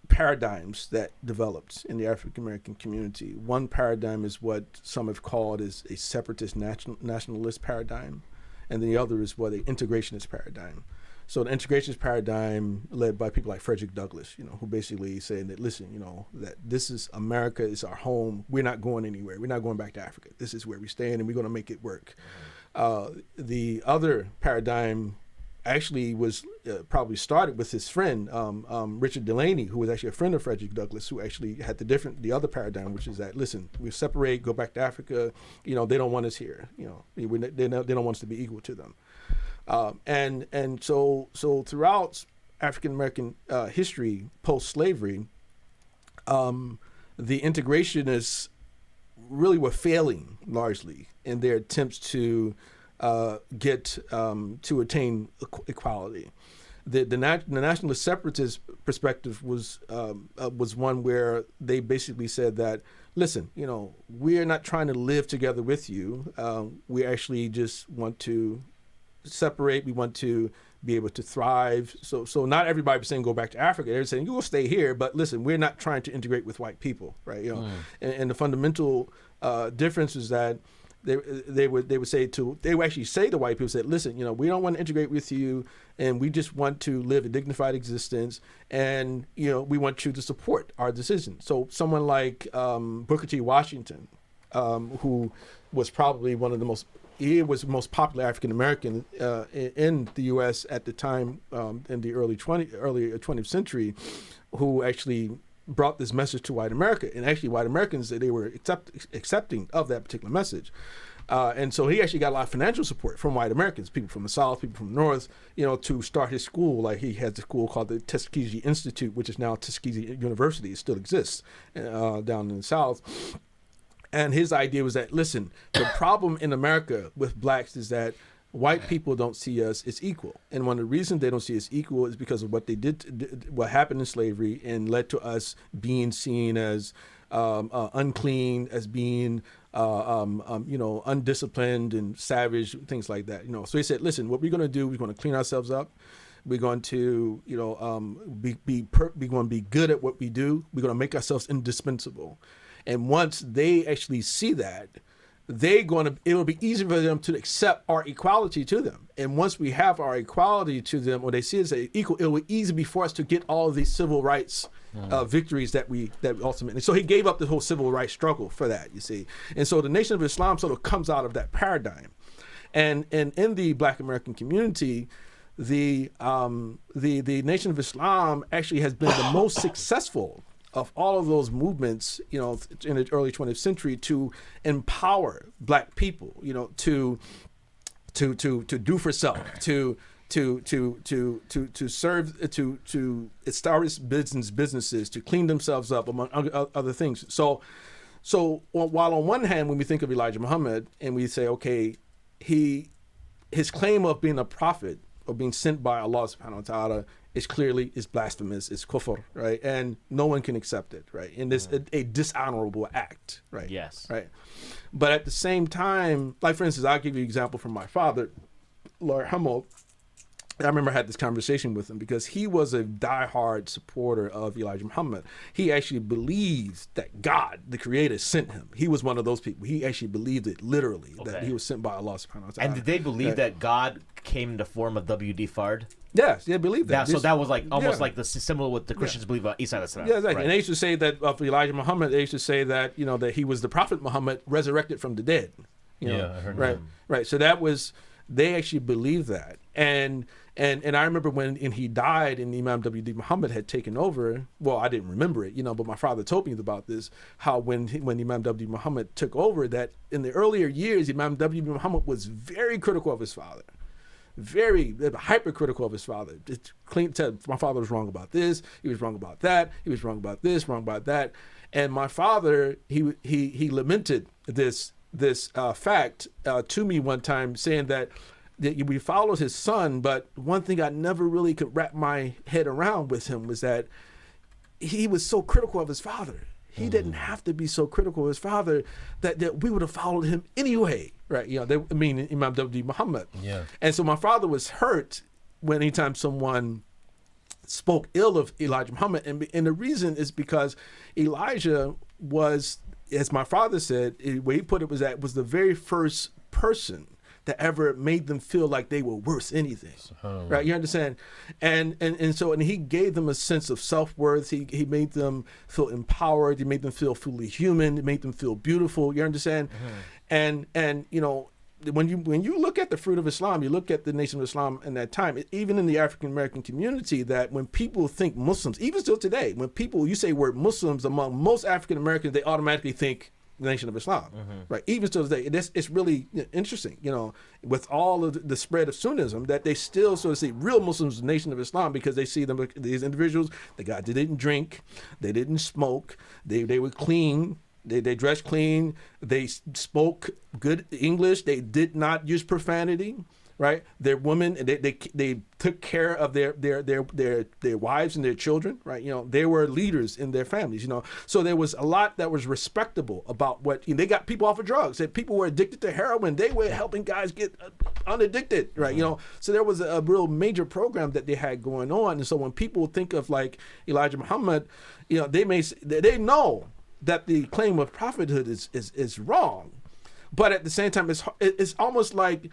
paradigms that developed in the African American community. One paradigm is what some have called as a separatist nationalist paradigm, and then the other is what an integrationist paradigm. So the integrationist paradigm, led by people like Frederick Douglass, who basically saying that, listen, that this is America, is our home. We're not going anywhere. We're not going back to Africa. This is where we stand, and we're going to make it work. The other paradigm actually was probably started with his friend, Richard Delaney, who was actually a friend of Frederick Douglass, who actually had the other paradigm, which is that, listen, we separate, go back to Africa. They don't want us here. They don't want us to be equal to them. And so throughout African American history post-slavery, the integrationists really were failing largely in their attempts to attain equality. The nationalist separatist perspective was one where they basically said that, listen, we're not trying to live together with you. We actually just want to separate. We want to be able to thrive. So not everybody was saying go back to Africa. They're saying you will stay here, but listen, we're not trying to integrate with white people, right? And the fundamental difference is that they would actually say to white people, said, listen, we don't want to integrate with you, and we just want to live a dignified existence, and we want you to support our decision. So someone like Booker T. Washington, who was probably he was the most popular African American in the U.S. at the time, in the early 20th century, who actually brought this message to white America. And actually white Americans, they were accepting of that particular message. And so he actually got a lot of financial support from white Americans, people from the South, people from the North, to start his school. Like he had a school called the Tuskegee Institute, which is now Tuskegee University. It still exists down in the South. And his idea was that, listen, the problem in America with blacks is that white people don't see us as equal. And one of the reasons they don't see us equal is because of what they did, what happened in slavery, and led to us being seen as unclean, as being, undisciplined and savage, things like that. So he said, listen, what we're going to do, we're going to clean ourselves up. We're going to, be good at what we do. We're going to make ourselves indispensable. And once they actually see that, it'll be easy for them to accept our equality to them. And once we have our equality to them, or they see us as equal, it will be easy for us to get all of these civil rights victories that we ultimately. So he gave up the whole civil rights struggle for that, you see. And so the Nation of Islam sort of comes out of that paradigm. And in the Black American community, the Nation of Islam actually has been the most successful of all of those movements, in the early 20th century, to empower black people, to do for self, to serve, to establish businesses, to clean themselves up, among other things. So while on one hand, when we think of Elijah Muhammad and we say, okay, his claim of being a prophet or being sent by Allah subhanahu wa ta'ala is blasphemous, it's kufr, right? And no one can accept it, right? And it's a dishonorable act, right? Yes. Right. But at the same time, like for instance, I'll give you an example from my father, Lord Hummel. I remember I had this conversation with him because he was a diehard supporter of Elijah Muhammad. He actually believes that God, the creator, sent him. He was one of those people. He actually believed it literally, that he was sent by Allah subhanahu wa ta'ala. And did they believe that God came in the form of W.D. Fard? Yes, they believed that. So that was like almost like similar what the Christians believe about Isa alayhi salam. Yeah, exactly. Right. And they used to say that of Elijah Muhammad, they used to say that, that he was the Prophet Muhammad resurrected from the dead. I heard right, that. Right. So they actually believed that. And I remember when he died and Imam W.D. Muhammad had taken over. Well, I didn't remember it, but my father told me about this, how when Imam W.D. Muhammad took over, that in the earlier years, Imam W.D. Muhammad was very critical of his father. Very hypercritical of his father. Just my father was wrong about this, he was wrong about that, he was wrong about this, wrong about that. And my father, he lamented this fact to me one time, saying that we followed his son, but one thing I never really could wrap my head around with him was that he was so critical of his father. He didn't have to be so critical of his father that we would have followed him anyway, right? Imam W.D. Muhammad. Yeah. And so my father was hurt when anytime someone spoke ill of Elijah Muhammad, and the reason is because Elijah was, as my father said, the way he put it was the very first person that ever made them feel like they were worth anything, right? You understand? And he gave them a sense of self-worth. He made them feel empowered. He made them feel fully human. He made them feel beautiful. You understand? And when you look at the fruit of Islam, you look at the Nation of Islam in that time, even in the African American community, that when people think Muslims, even still today, when you say word Muslims among most African Americans, they automatically think the Nation of Islam, right? Even still today, it's really interesting, with all of the spread of Sunnism, that they still sort of see real Muslims, the Nation of Islam, because they see them, these individuals, they didn't drink, they didn't smoke, they were clean, they dressed clean, they spoke good English, they did not use profanity, right? They're women, they took care of their wives and their children, right? They were leaders in their families, So there was a lot that was respectable about what they got people off of drugs. That people were addicted to heroin, they were helping guys get unaddicted, right? So there was a real major program that they had going on. And so when people think of like Elijah Muhammad, they know that the claim of prophethood is wrong, but at the same time, it's almost like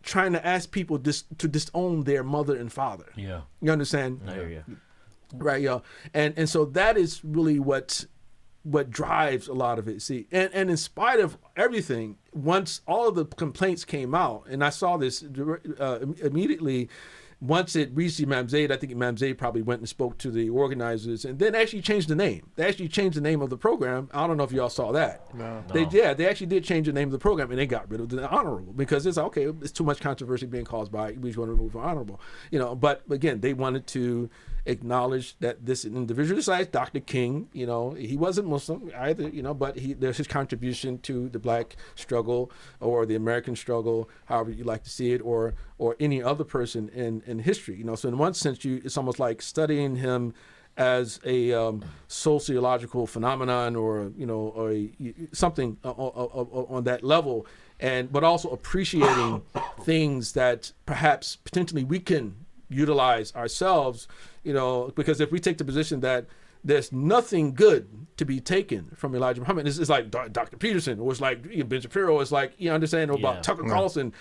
trying to ask people to disown their mother and father. Yeah, you understand? I hear you. Right, y'all. And so that is really what drives a lot of it. See, and in spite of everything, once all of the complaints came out, and I saw this immediately. Once it reached Imam Zayd, I think Imam Zayd probably went and spoke to the organizers and then actually changed the name. They actually changed the name of the program. I don't know if y'all saw that. No. They actually did change the name of the program, and they got rid of the honorable because it's okay, it's too much controversy being caused by it. We just want to remove the honorable. But again, they wanted to acknowledge that this individual, besides Dr. King, he wasn't Muslim either, but there's his contribution to the black struggle or the American struggle, however you like to see it, or any other person in history. So in one sense, it's almost like studying him as a sociological phenomenon, or something on that level, but also appreciating things that perhaps potentially we can utilize ourselves, because if we take the position that there's nothing good to be taken from Elijah Muhammad, it's like Dr. Peterson, or it's like Ben Shapiro, it's like, you understand, or about Tucker Carlson,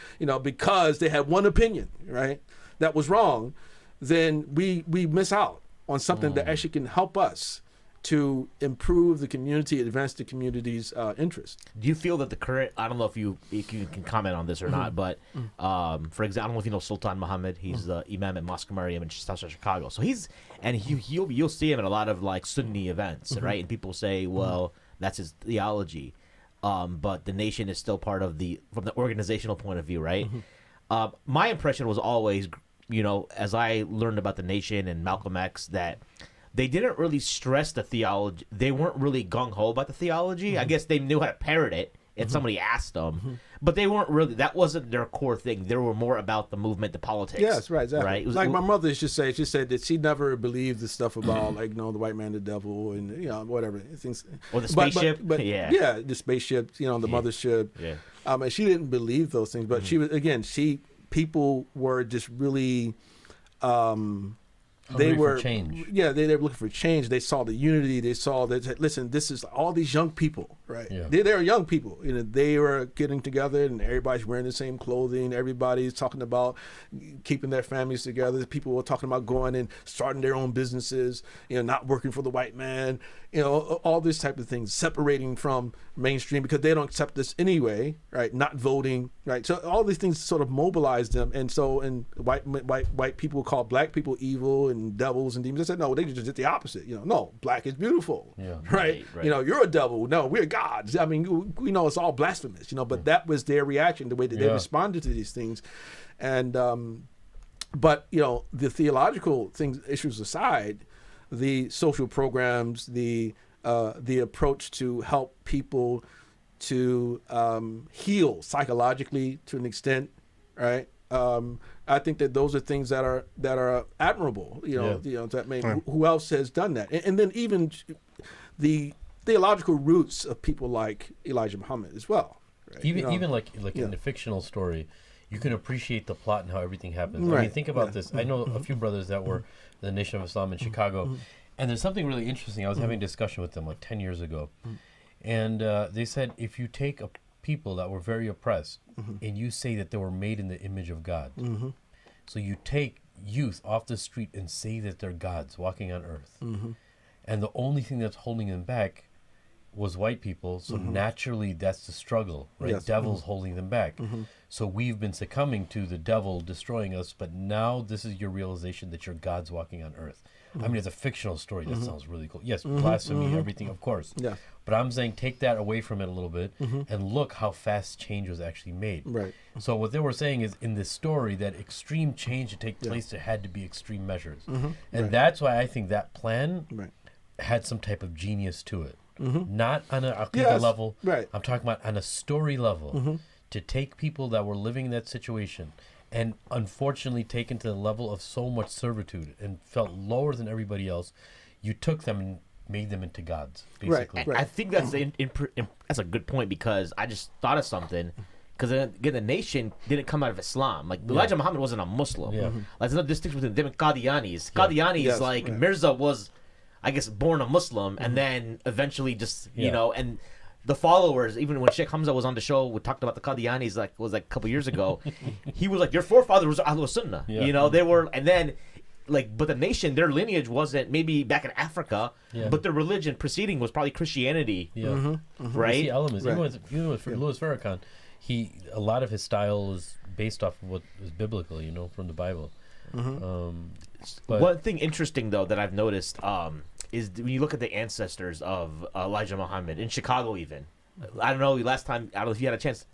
because they had one opinion, right, that was wrong, then we miss out on something that actually can help us to improve the community, advance the community's interest. Do you feel that the current, I don't know if you can comment on this or not, but for example, I don't know if you know Sultan Muhammad. He's the Imam at Mosque Maryam in South Chicago. So you'll see him at a lot of like Sunni events, right? And people say, well, that's his theology, but the nation is still part of from the organizational point of view, right? My impression was always, as I learned about the nation and Malcolm X, that they didn't really stress the theology. They weren't really gung-ho about the theology. I guess they knew how to parrot it if somebody asked them. But they weren't really, that wasn't their core thing. They were more about the movement, the politics. Yes, right, exactly. Right? Like my mother used to say, she said that she never believed the stuff about, like, the white man, the devil, and, whatever. Things. Or the spaceship. But yeah, the spaceship, the mothership. Yeah. And she didn't believe those things. But she was, again, people were just really... they Hungry for were change. Yeah, they were looking for change. They saw the unity. They saw that, listen, this is all these young people, right? Yeah. They are young people. They were getting together, and everybody's wearing the same clothing. Everybody's talking about keeping their families together. People were talking about going and starting their own businesses. Not working for the white man. All this type of things, separating from mainstream because they don't accept this anyway, right? Not voting, right? So all these things sort of mobilized them, and white people call black people evil and devils and demons. I said no, they just did the opposite. No, black is beautiful, right? You're a devil. No, we're gods. I mean, we know it's all blasphemous, but that was their reaction, the way that they responded to these things, and but the theological issues aside, the social programs, the approach to help people to heal psychologically to an extent, right? I think that those are things that are admirable. Who else has done that? And then even the theological roots of people like Elijah Muhammad as well. Right? Even like in the fictional story, you can appreciate the plot and how everything happens. I mean, think about this. I know a few brothers that were the Nation of Islam in Chicago, and there's something really interesting. I was having a discussion with them like 10 years ago, and they said if you take people that were very oppressed and you say that they were made in the image of God, so you take youth off the street and say that they're gods walking on earth, and the only thing that's holding them back was white people, so naturally that's the struggle, right? Yes. Devil's holding them back. So we've been succumbing to the devil destroying us, but now this is your realization that you're gods walking on earth. I mean, it's a fictional story. That sounds really cool. Yes, blasphemy, everything, of course. Yeah. But I'm saying take that away from it a little bit and look how fast change was actually made. Right. So what they were saying is in this story that extreme change to take place, there had to be extreme measures. And that's why I think that plan had some type of genius to it. Not on an aqidah level. Right. I'm talking about on a story level. To take people that were living in that situation and unfortunately taken to the level of so much servitude and felt lower than everybody else, you took them and made them into gods, basically. Right. I think that's that's a good point, because I just thought of something. Because again, the nation didn't come out of Islam. Like Elijah Muhammad wasn't a Muslim. Like there's no distinction between them and Qadianis. Qadianis, Mirza was, I guess, born a Muslim and then eventually just and the followers, even when Sheikh Hamza was on the show, we talked about the Qadianis a couple years ago. He was like, your forefather was Ahlul Sunnah. They were, and then but the nation, their lineage wasn't maybe back in Africa, but their religion preceding was probably Christianity. Right? See elements. Even with Louis Farrakhan, a lot of his style is based off of what is biblical, from the Bible. But one thing interesting though that I've noticed is when you look at the ancestors of Elijah Muhammad in Chicago, even I don't know. Last time, I don't know if you had a chance.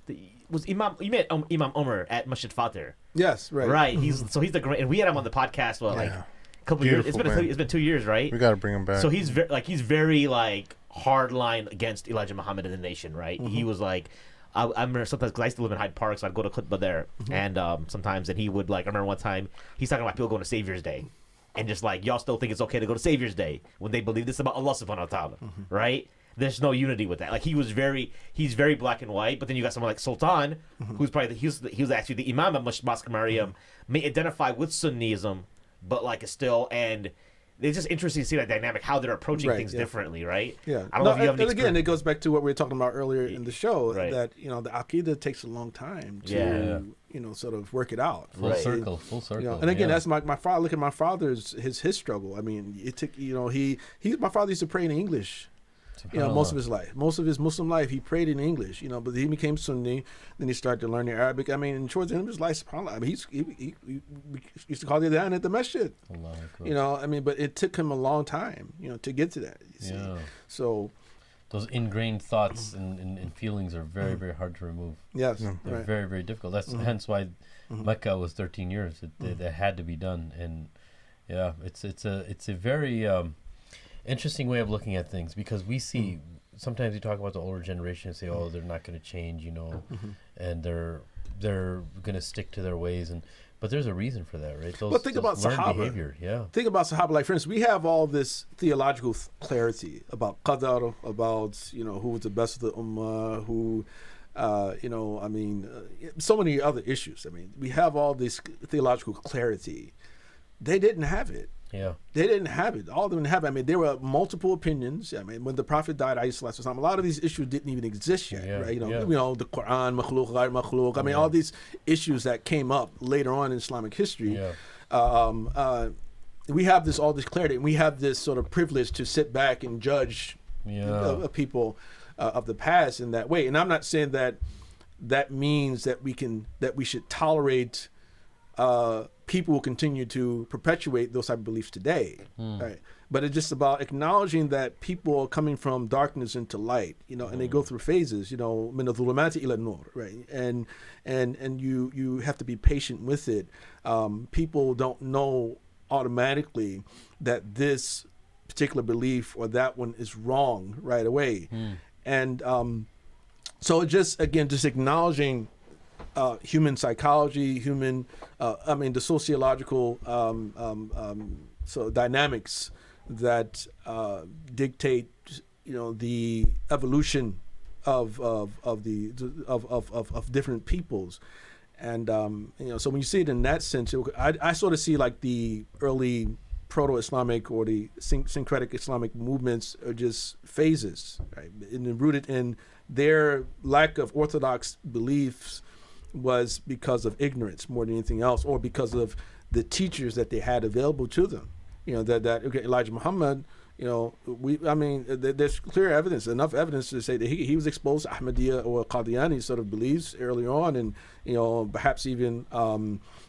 Was Imam? You met Imam Omar at Masjid Fatir. Yes, right. Right. He's the great, and we had him on the podcast. Well, like a couple years. It's been 2 years, right? We got to bring him back. So he's very hard line against Elijah Muhammad in the nation, right? He was like. I remember sometimes, because I used to live in Hyde Park, so I'd go to Khutbah there, and sometimes, and he would I remember one time he's talking about people going to Savior's Day, and just y'all still think it's okay to go to Savior's Day when they believe this about Allah subhanahu wa ta'ala, right? There's no unity with that. He's very black and white, but then you got someone like Sultan, who's probably he was actually the Imam of Mosque Maryam, may identify with Sunnism, but it's still, and it's just interesting to see that dynamic, how they're approaching things differently, right? Yeah. I don't know if you have any again, it goes back to what we were talking about earlier in the show, Right. that the Aqidah takes a long time to sort of work it out. full circle. And again, that's my father. Look at my father's his struggle. I mean, it took my father used to pray in English. Most of his life, most of his Muslim life, he prayed in English. But he became Sunni. Then he started to learn the Arabic. I mean, and towards the end of his life, subhanAllah, I mean, he used to call the adhan at the masjid. But it took him a long time, to get to that. You see? So those ingrained thoughts and feelings are very, very hard to remove. Yes, They're very, very difficult. That's hence why Mecca was 13 years. That had to be done, and it's a very interesting way of looking at things, because we see sometimes you talk about the older generation and say, oh, they're not going to change, and they're going to stick to their ways, but there's a reason for that, right? Think about Sahaba. Behavior, Think about Sahaba. Like, for instance, we have all this theological clarity about qadar, about who was the best of the ummah, who. So many other issues. I mean, we have all this theological clarity. They didn't have it. Yeah. They didn't have it. All of them didn't have it. I mean, there were multiple opinions. I mean, when the Prophet died, a lot of these issues didn't even exist yet, right? You know, the Quran, makhluk, ghair makhluk. I mean, all these issues that came up later on in Islamic history. We have all this clarity, and we have this sort of privilege to sit back and judge people of the past in that way. And I'm not saying that means that we should tolerate people will continue to perpetuate those type of beliefs today, right? But it's just about acknowledging that people are coming from darkness into light, you know, and they go through phases, you know, min al-dhulumati ila nur, right? And you have to be patient with it. People don't know automatically that this particular belief or that one is wrong right away, and so it just acknowledging human psychology, the sociological dynamics that dictate, you know, the evolution of different peoples, and you know, so when you see it in that sense, I sort of see like the early proto-Islamic or the syncretic Islamic movements are just phases, right? And rooted in their lack of orthodox beliefs was because of ignorance more than anything else, or because of the teachers that they had available to them. You know, that Elijah Muhammad, you know, there's clear evidence, enough evidence to say that he was exposed to Ahmadiyya or Qadiani sort of beliefs early on, and, you know, perhaps even,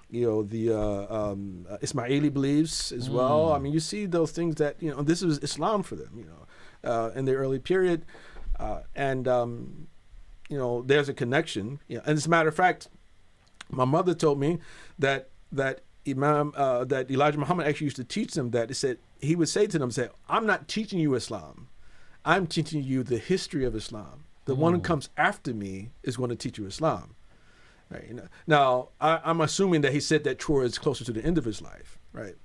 you know, the Ismaili beliefs as well. I mean, you see those things that, you know, this was Islam for them, you know, in the early period. You know, there's a connection. You know, and as a matter of fact, my mother told me that Elijah Muhammad actually used to teach them that. He would say to them, I'm not teaching you Islam. I'm teaching you the history of Islam. The one who comes after me is going to teach you Islam. Right? You know? Now, I'm assuming that he said that towards closer to the end of his life, right?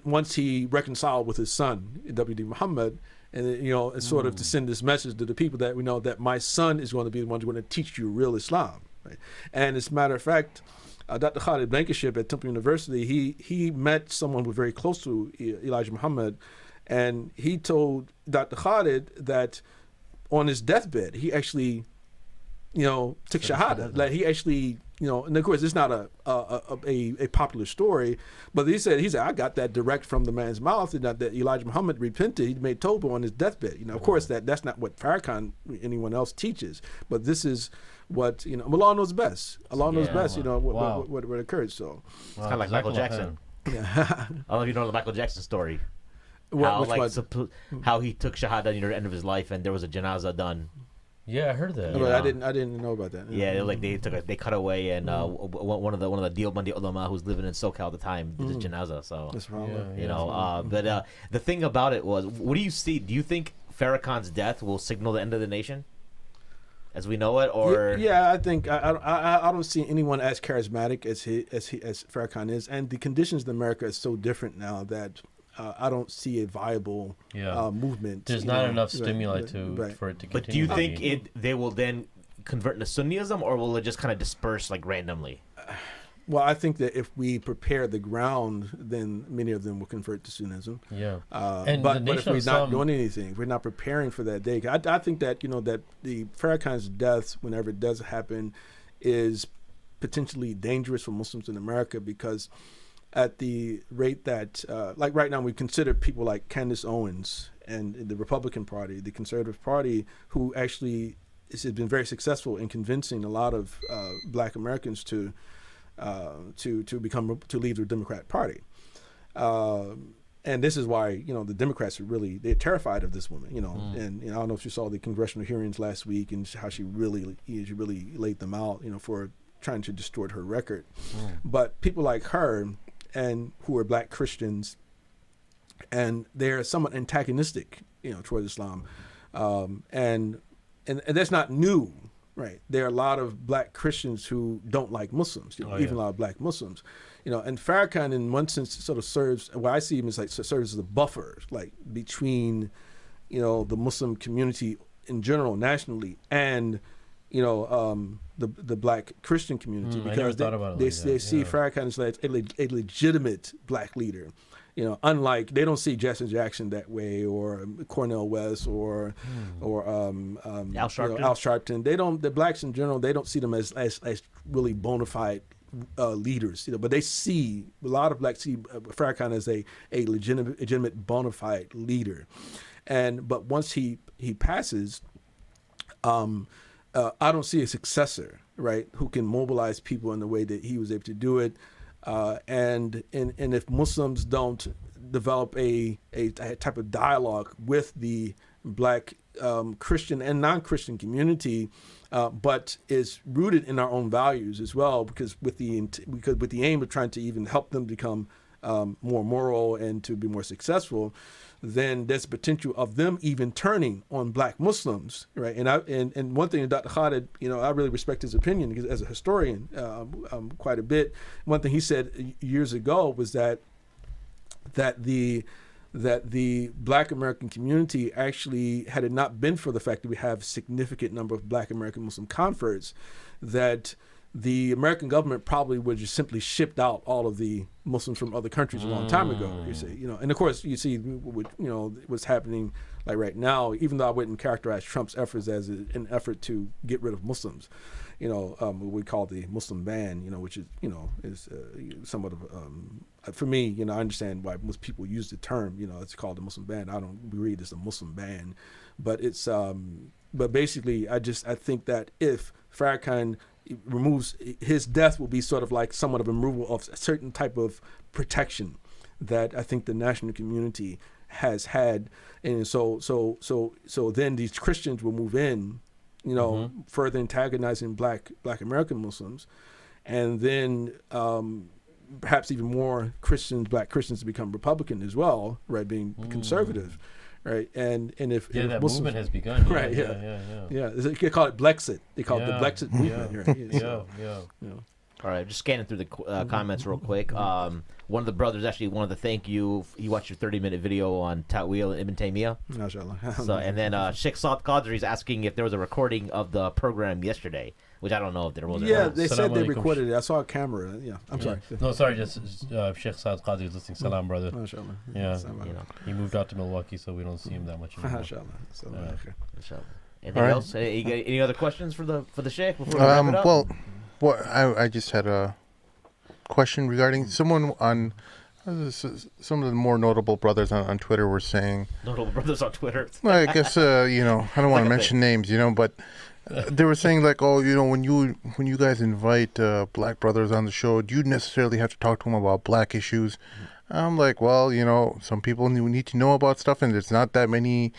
Once he reconciled with his son, W.D. Muhammad, and, you know, it's sort of to send this message to the people that we know that my son is going to be the one who's going to teach you real Islam, right? And as a matter of fact, Dr. Khalid Blankenship at Temple University, he met someone who was very close to Elijah Muhammad, and he told Dr. Khalid that on his deathbed, he actually, you know, took Shahada. Like, he actually, you know, and of course it's not a popular story, but he said, I got that direct from the man's mouth, and that Elijah Muhammad repented. He made Tawbah on his deathbed. You know, of course that's not what Farrakhan, anyone else teaches, but this is what, you know, Allah knows best. Allah knows best. You know what occurred. So it's kind of like Michael Jackson. Yeah. I don't know if you know the Michael Jackson story. How he took Shahada near the end of his life, and there was a janazah done. Yeah, I heard that. I didn't know about that. Yeah, they cut away, and one of the Deobandi ulama who's living in SoCal at the time did his janazah. So that's wrong. You know, but the thing about it was, what do you see? Do you think Farrakhan's death will signal the end of the nation as we know it, or I think I don't see anyone as charismatic as Farrakhan is, and the conditions in America is so different now that I don't see a viable movement. There's not enough stimuli for it to continue. But do you think they will then convert into Sunnism, or will it just kind of disperse like randomly? Well, I think that if we prepare the ground, then many of them will convert to Sunnism. Yeah. But if we're not doing anything, if we're not preparing for that day, I think that, you know, that the Farrakhan's death, whenever it does happen, is potentially dangerous for Muslims in America, because at the rate that, like right now, we consider people like Candace Owens and the Republican Party, the Conservative Party, who actually has been very successful in convincing a lot of Black Americans to leave the Democratic Party. And this is why, you know, the Democrats they're terrified of this woman, you know. And, you know, I don't know if you saw the congressional hearings last week and how she really laid them out, you know, for trying to distort her record. But people like her, and who are Black Christians, and they're somewhat antagonistic, you know, towards Islam, and that's not new, right? There are a lot of Black Christians who don't like Muslims, you know, even a lot of Black Muslims, you know. And Farrakhan, in one sense, sort of serves. What I see him as like serves as a buffer, like between, you know, the Muslim community in general, nationally, and, you know, the black Christian community I never because thought about it they like that, see yeah. Farrakhan as like a legitimate black leader. Unlike they don't see Jesse Jackson that way, or Cornel West, or Al Sharpton. Al Sharpton. They don't. The blacks in general, they don't see them as really bona fide leaders. But they see a lot of blacks see Farrakhan as a legitimate bona fide leader. But once he passes, I don't see a successor, right, who can mobilize people in the way that he was able to do it. And if Muslims don't develop a type of dialogue with the black Christian and non-Christian community, but is rooted in our own values as well, because with the aim of trying to even help them become more moral and to be more successful, then there's potential of them even turning on black Muslims, right? And one thing, Dr. Khalid, I really respect his opinion because as a historian, quite a bit. One thing he said years ago was that the black American community actually, had it not been for the fact that we have a significant number of black American Muslim converts, that the American government probably would just simply shipped out all of the Muslims from other countries a long time ago. You see, and of course you see, what's happening like right now. Even though I wouldn't characterize Trump's efforts as an effort to get rid of Muslims, what we call the Muslim ban, which is somewhat of for me, I understand why most people use the term, it's called the Muslim ban. I don't read it as a Muslim ban, but it's but basically I think that if Farrakhan removes, his death will be sort of like somewhat of a removal of a certain type of protection that I think the national community has had, and so then these Christians will move in, further antagonizing black American Muslims, and then perhaps even more black Christians become Republican as well, right, being conservative. Right, and if that Muslims, movement has begun. Right, yeah. They call it Blexit. They call it the Blexit movement. Yeah. All right, just scanning through the comments real quick. One of the brothers actually wanted to thank you. He watched your 30-minute video on Ta'wil and Ibn Taymiyyah. MashaAllah. So, and then Sheikh Saad Qadri is asking if there was a recording of the program yesterday, which I don't know if there was. Yeah, they said they recorded it. I saw a camera. Yeah, I'm sorry. No, sorry, just Sheikh Saad Qadri is listening. Salam, brother. MashaAllah. Yeah, he moved out to Milwaukee, so we don't see him that much anymore. MashaAllah. Anything else? Any other questions for the Sheikh before we wrap it up? Well, I just had a question regarding someone on some of the more notable brothers on Twitter were saying. Notable brothers on Twitter. I guess I don't want to mention names, but they were saying like, oh, when you guys invite black brothers on the show, do you necessarily have to talk to them about black issues? I'm like, well, some people need to know about stuff, and there's not that many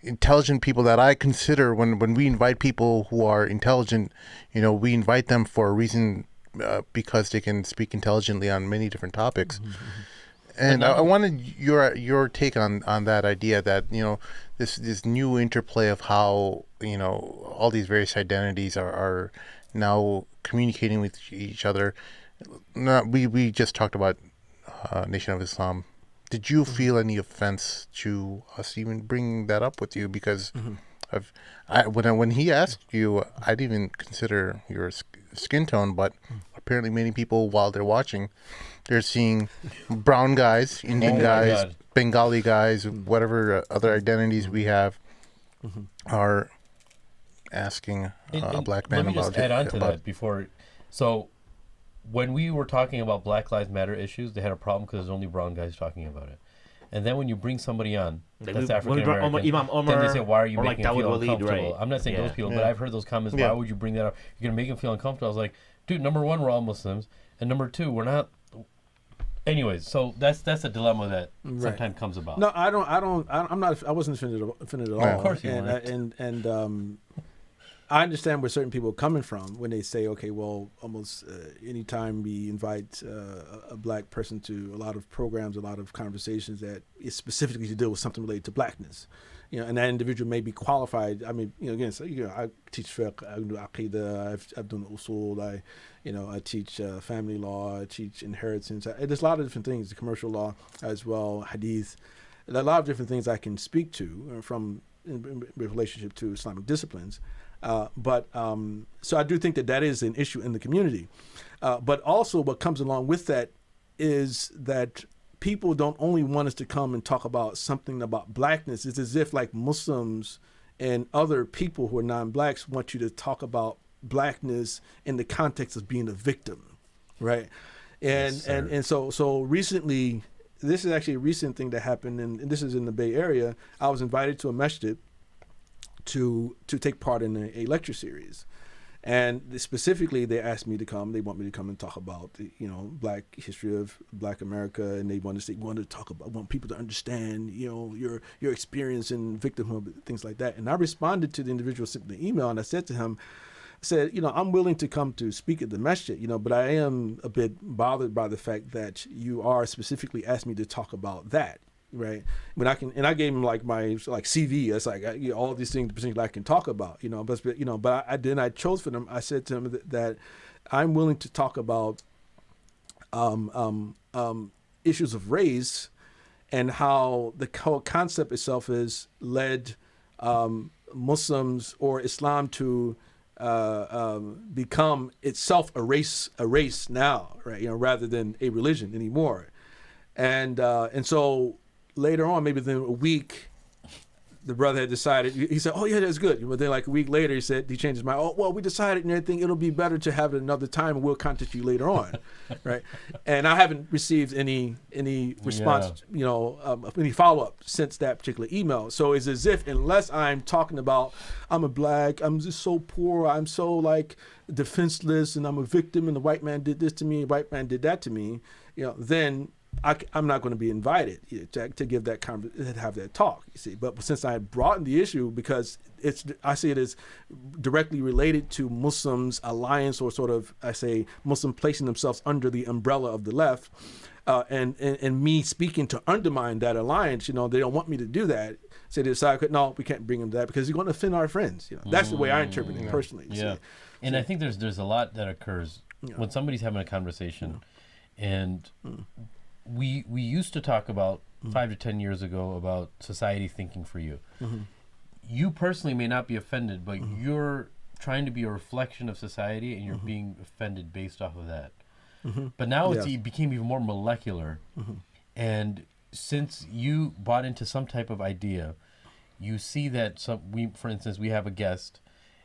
intelligent people that I consider when we invite people who are intelligent. We invite them for a reason, because they can speak intelligently on many different topics. And I wanted your take on that idea that this new interplay of how all these various identities are now communicating with each other. We just talked about Nation of Islam. Did you feel any offense to us even bringing that up with you? Because when he asked you, I didn't even consider your skin tone, but apparently many people, while they're watching, they're seeing brown guys, Indian guys, Bengali guys, whatever other identities we have, are asking a black man about it. Let me just add on to that before. So when we were talking about Black Lives Matter issues, they had a problem because there's only brown guys talking about it. And then when you bring somebody on that's African American, then they say, "Why are you making him feel uncomfortable?" Right. I'm not saying those people, but I've heard those comments. Why would you bring that up? You're gonna make him feel uncomfortable. I was like, dude, number one, we're all Muslims, and number two, we're not. Anyways, so that's a dilemma that sometimes comes about. No, I wasn't offended at all. Of course you weren't. And I understand where certain people are coming from when they say, okay, well, almost anytime we invite a black person to a lot of programs, a lot of conversations that is specifically to deal with something related to blackness, and that individual may be qualified. I mean, again, so, I teach fiqh, I do aqidah, I've done usul, I teach family law, I teach inheritance. There's a lot of different things, the commercial law as well, hadith, a lot of different things I can speak to in relationship to Islamic disciplines. So I do think that is an issue in the community. But also what comes along with that is that people don't only want us to come and talk about something about blackness. It's as if like Muslims and other people who are non-blacks want you to talk about blackness in the context of being a victim, right? And so recently, this is actually a recent thing that happened, and this is in the Bay Area. I was invited to a masjid to take part in a lecture series. And specifically, they asked me to come. They want me to come and talk about the, Black history of Black America, and they want people to understand, your experience in victimhood, things like that. And I responded to the individual, sent the email, and I said to him, I'm willing to come to speak at the masjid, but I am a bit bothered by the fact that you are specifically asked me to talk about that. Right. When I gave him like my CV. It's like all these things potentially I can talk about, but I chose for them. I said to him that I'm willing to talk about issues of race and how the whole concept itself has led Muslims or Islam to become itself a race now, right? Rather than a religion anymore, and so. Later on, maybe within a week, the brother had decided, he said, oh, yeah, that's good. But then like a week later, he changed his mind. Oh, well, we decided and everything, it'll be better to have it another time and we'll contact you later on, right? And I haven't received any response, any follow-up since that particular email. So it's as if unless I'm talking about I'm a black, I'm just so poor, I'm so like defenseless and I'm a victim and the white man did this to me, the white man did that to me, then I'm not going to be invited to give that have that talk. You see, but since I brought in the issue because I see it as directly related to Muslims' alliance or sort of Muslim placing themselves under the umbrella of the left, and me speaking to undermine that alliance. They don't want me to do that. So they decide, no, we can't bring him to that because he's going to offend our friends. That's the way I interpret it personally. Yeah, and I think there's a lot that occurs when somebody's having a conversation, and. We used to talk about 5 to 10 years ago about society thinking for you. Mm-hmm. You personally may not be offended, but you're trying to be a reflection of society and you're being offended based off of that. Mm-hmm. But now it became even more molecular. Mm-hmm. And since you bought into some type of idea, you see that for instance, we have a guest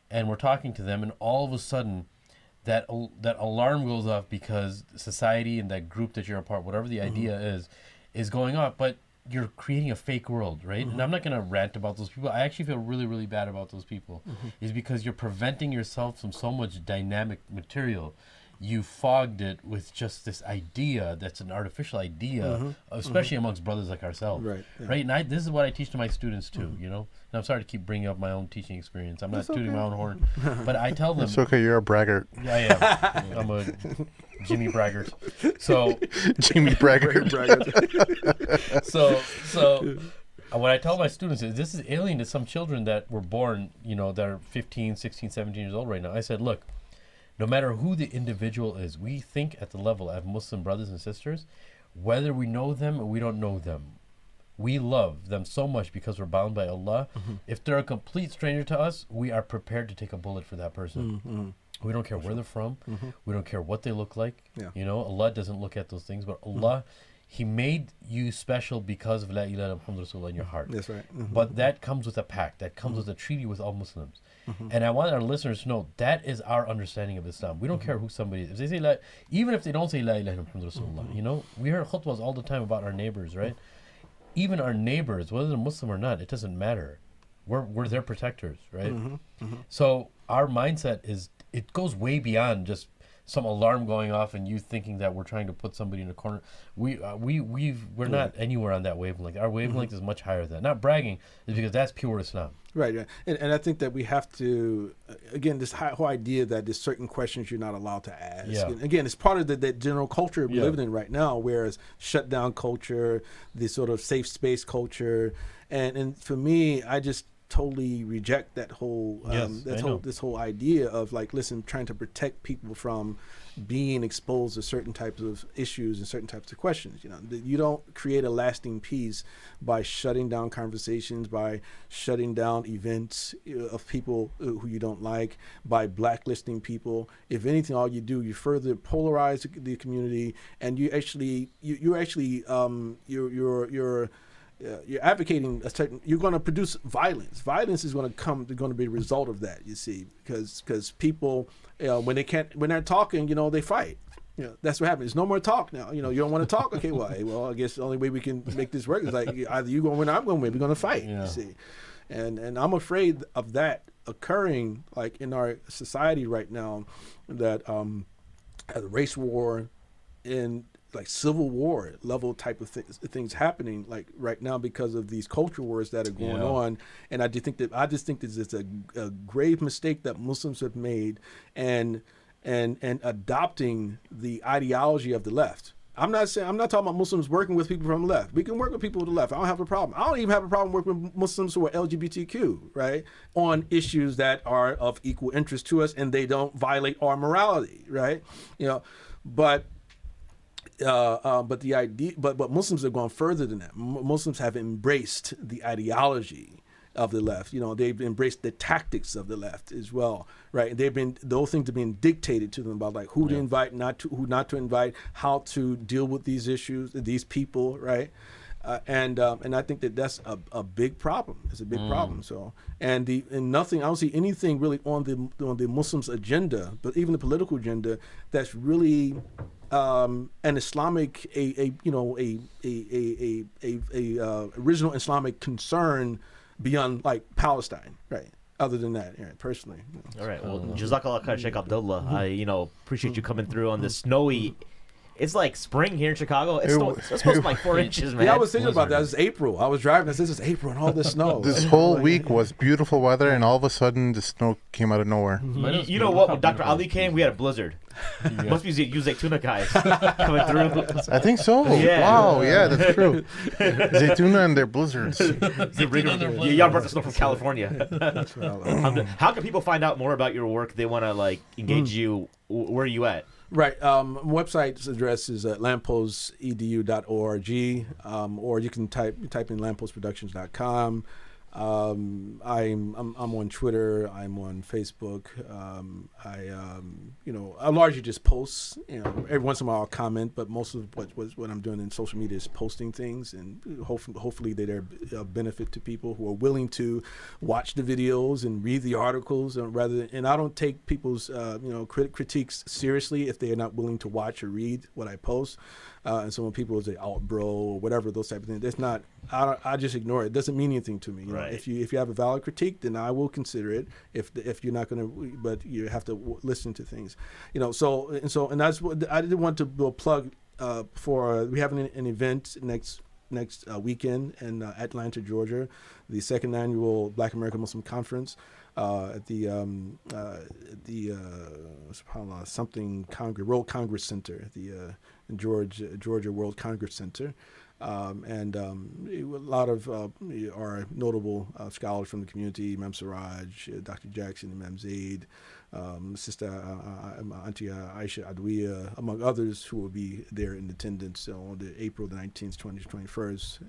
and we're talking to them and all of a sudden that alarm goes off because society and that group that you're a part, whatever the idea is going off, but you're creating a fake world, right? And I'm not going to rant about those people. I actually feel really, really bad about those people. Is because you're preventing yourself from so much dynamic material. You fogged it with just this idea that's an artificial idea, especially amongst brothers like ourselves. Right. Yeah. Right. And this is what I teach to my students too, And I'm sorry to keep bringing up my own teaching experience. I'm not tooting my own horn, but I tell them. It's okay. You're a braggart. I am. I'm a Jimmy Braggart. So Jimmy Braggart. So what I tell my students is this is alien to some children that were born, that are 15, 16, 17 years old right now. I said, look. No matter who the individual is, we think at the level of Muslim brothers and sisters, whether we know them or we don't know them, we love them so much because we're bound by Allah. If they're a complete stranger to us, we are prepared to take a bullet for that person. We don't care where they're from. We don't care what they look like. Yeah. Allah doesn't look at those things, but Allah, He made you special because of La ilaha Muhammad Rasulullah in your heart. That's right. But that comes with a pact. That comes with a treaty with all Muslims. And I want our listeners to know that is our understanding of Islam. We don't care who somebody is. If they say even if they don't say La ilaha Muhammad Rasulullah, we hear khutbahs all the time about our neighbors, right? Even our neighbors, whether they're Muslim or not, it doesn't matter. We're their protectors, right? So our mindset it goes way beyond just some alarm going off and you thinking that we're trying to put somebody in a corner. We're not anywhere on that wavelength. Our wavelength is much higher than that. Not bragging, is because that's pure Islam. Right, yeah. And I think that we have to, again, this whole idea that there's certain questions you're not allowed to ask. Yeah. And again, it's part of that general culture we're living in right now, whereas shutdown culture, the sort of safe space culture. And for me, totally reject that whole this whole idea of like, listen, trying to protect people from being exposed to certain types of issues and certain types of questions. You don't create a lasting peace by shutting down conversations, by shutting down events of people who you don't like, by blacklisting people. If anything, all you do, you further polarize the community, and you're advocating a certain. You're going to produce violence. Violence is going to be a result of that. You see, because people, when they're talking, they fight. That's what happens. There's no more talk now. You don't want to talk. Okay, well, I guess the only way we can make this work is like either you going to win or I'm going to win. We're going to fight. You see, and I'm afraid of that occurring like in our society right now, that a race war in like civil war level type of things happening like right now because of these culture wars that are going on. And I just think this is a grave mistake that Muslims have made, and adopting the ideology of the left. I'm not talking about Muslims working with people from the left. We can work with people with the left. I don't have a problem. I don't even have a problem working with Muslims who are LGBTQ, right, on issues that are of equal interest to us and they don't violate our morality, right? But the idea, but Muslims have gone further than that. Muslims have embraced the ideology of the left. They've embraced the tactics of the left as well, right? Those things are being dictated to them about like who to invite, who not to invite, how to deal with these issues, these people, right? And I think that's a big problem. It's a big problem. So I don't see anything really on the Muslims' agenda, but even the political agenda, that's really an Islamic, original Islamic concern beyond like Palestine, right? Other than that, personally. All right. Well, Jazakallah khair, Shaykh Abdullah. I appreciate you coming through on this snowy. It's like spring here in Chicago. It's supposed to be like 4 inches, man. Yeah, I was thinking about that. It's April. I was driving. This is April and all this snow. This whole week was beautiful weather, and all of a sudden, the snow came out of nowhere. You know what? When Dr. Ali came, we had a blizzard. Must be you Zaytuna guys coming through. I think so. Yeah. Wow, yeah, that's true. Zaytuna and their blizzards. Y'all brought the snow from California. How can people find out more about your work? They want to like engage you. Where are you at? Right. Website's address is lampostedu.org, or you can type in lampostproductions.com. I'm on Twitter. I'm on Facebook. I largely just post. Every once in a while I'll comment, but most of what I'm doing in social media is posting things, and hopefully they're a benefit to people who are willing to watch the videos and read the articles, and I don't take people's critiques seriously if they are not willing to watch or read what I post. And so when people say "out, bro" or whatever, those type of things, that's not. I just ignore it. It doesn't mean anything to me. Right. If you have a valid critique, then I will consider it. If you're not going to, but you have to listen to things. So that's what I did want to plug for. We have an event next weekend in Atlanta, Georgia, the second annual Black American Muslim Conference. At the World Congress Center, the Georgia World Congress Center, and a lot of our notable scholars from the community, Imam Siraj, Dr. Jackson, Imam Zaid, Sister Auntie Aisha Adwiya, among others who will be there in attendance on the April the 19th, 20th, 21st.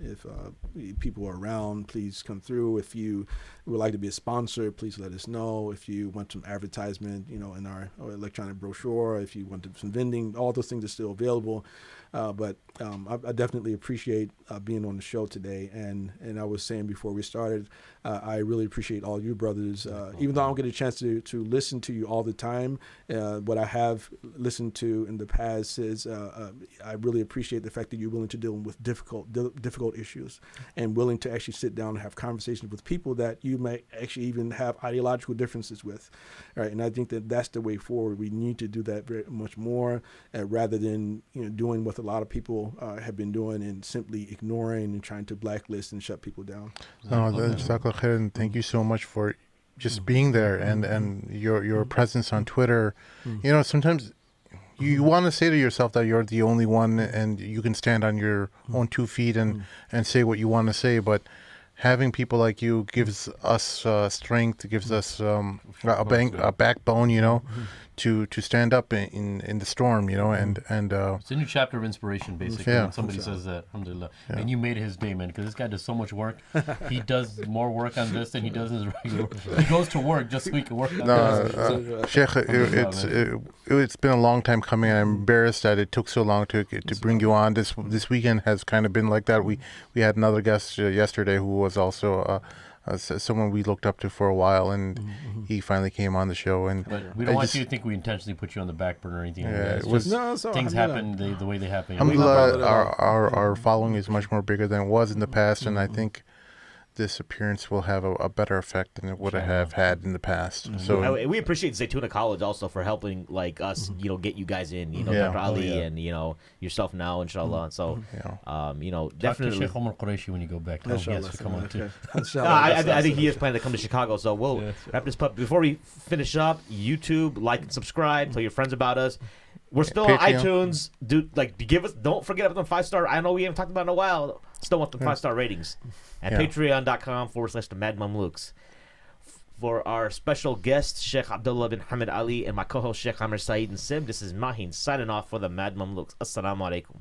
If people are around, please come through. If you would like to be a sponsor, please let us know. If you want some advertisement, in our electronic brochure, if you want some vending, all those things are still available. But I definitely appreciate being on the show today. And I was saying before we started, I really appreciate all you brothers. Even though I don't get a chance to listen to you all the time, what I have listened to in the past is I really appreciate the fact that you're willing to deal with difficult issues and willing to actually sit down and have conversations with people that you may actually even have ideological differences with. Right? And I think that that's the way forward. We need to do that very much more rather than doing what a lot of people have been doing and simply ignoring and trying to blacklist and shut people down. And thank you so much for just being there and your presence on Twitter. Sometimes you want to say to yourself that you're the only one and you can stand on your own 2 feet and say what you want to say, but having people like you gives us strength, gives us a backbone, to stand up in the storm, and it's a new chapter of inspiration, basically. Yeah. When somebody says that, alhamdulillah, and you made his day, man, because this guy does so much work. He does more work on this than he does in his regular work. He goes to work just so he can work on this. Sheikh, it's been a long time coming. I'm embarrassed that it took so long to bring you on. This weekend has kind of been like that. We had another guest yesterday who was also someone we looked up to for a while, and he finally came on the show. And but we don't want you to think we intentionally put you on the back burner or anything. Yeah, It's it was- just things happen the way they happen. Alhamdulillah, our following is much more bigger than it was in the past, and I think this appearance will have a better effect than it would have had in the past. So we appreciate Zaytuna College also for helping us, get you guys in, Dr. Ali and yourself now, inshallah. And so, Talk definitely. to Sheikh Omar Qureshi when you go back. Tell him he has to come on too. I think he is planning to come to Chicago. So we'll wrap this up. Before we finish up, YouTube, like and subscribe, tell your friends about us. We're still on Patreon. iTunes. Don't forget about them 5-star. I know we haven't talked about it in a while. Still want the 5-star ratings. At patreon.com/the Mad Mamluks. For our special guests, Shaykh Abdullah bin Hamid Ali, and my co-host Sheikh Amr Saeed and Sim, this is Mahin signing off for the Mad Mamluks. Assalamu alaikum.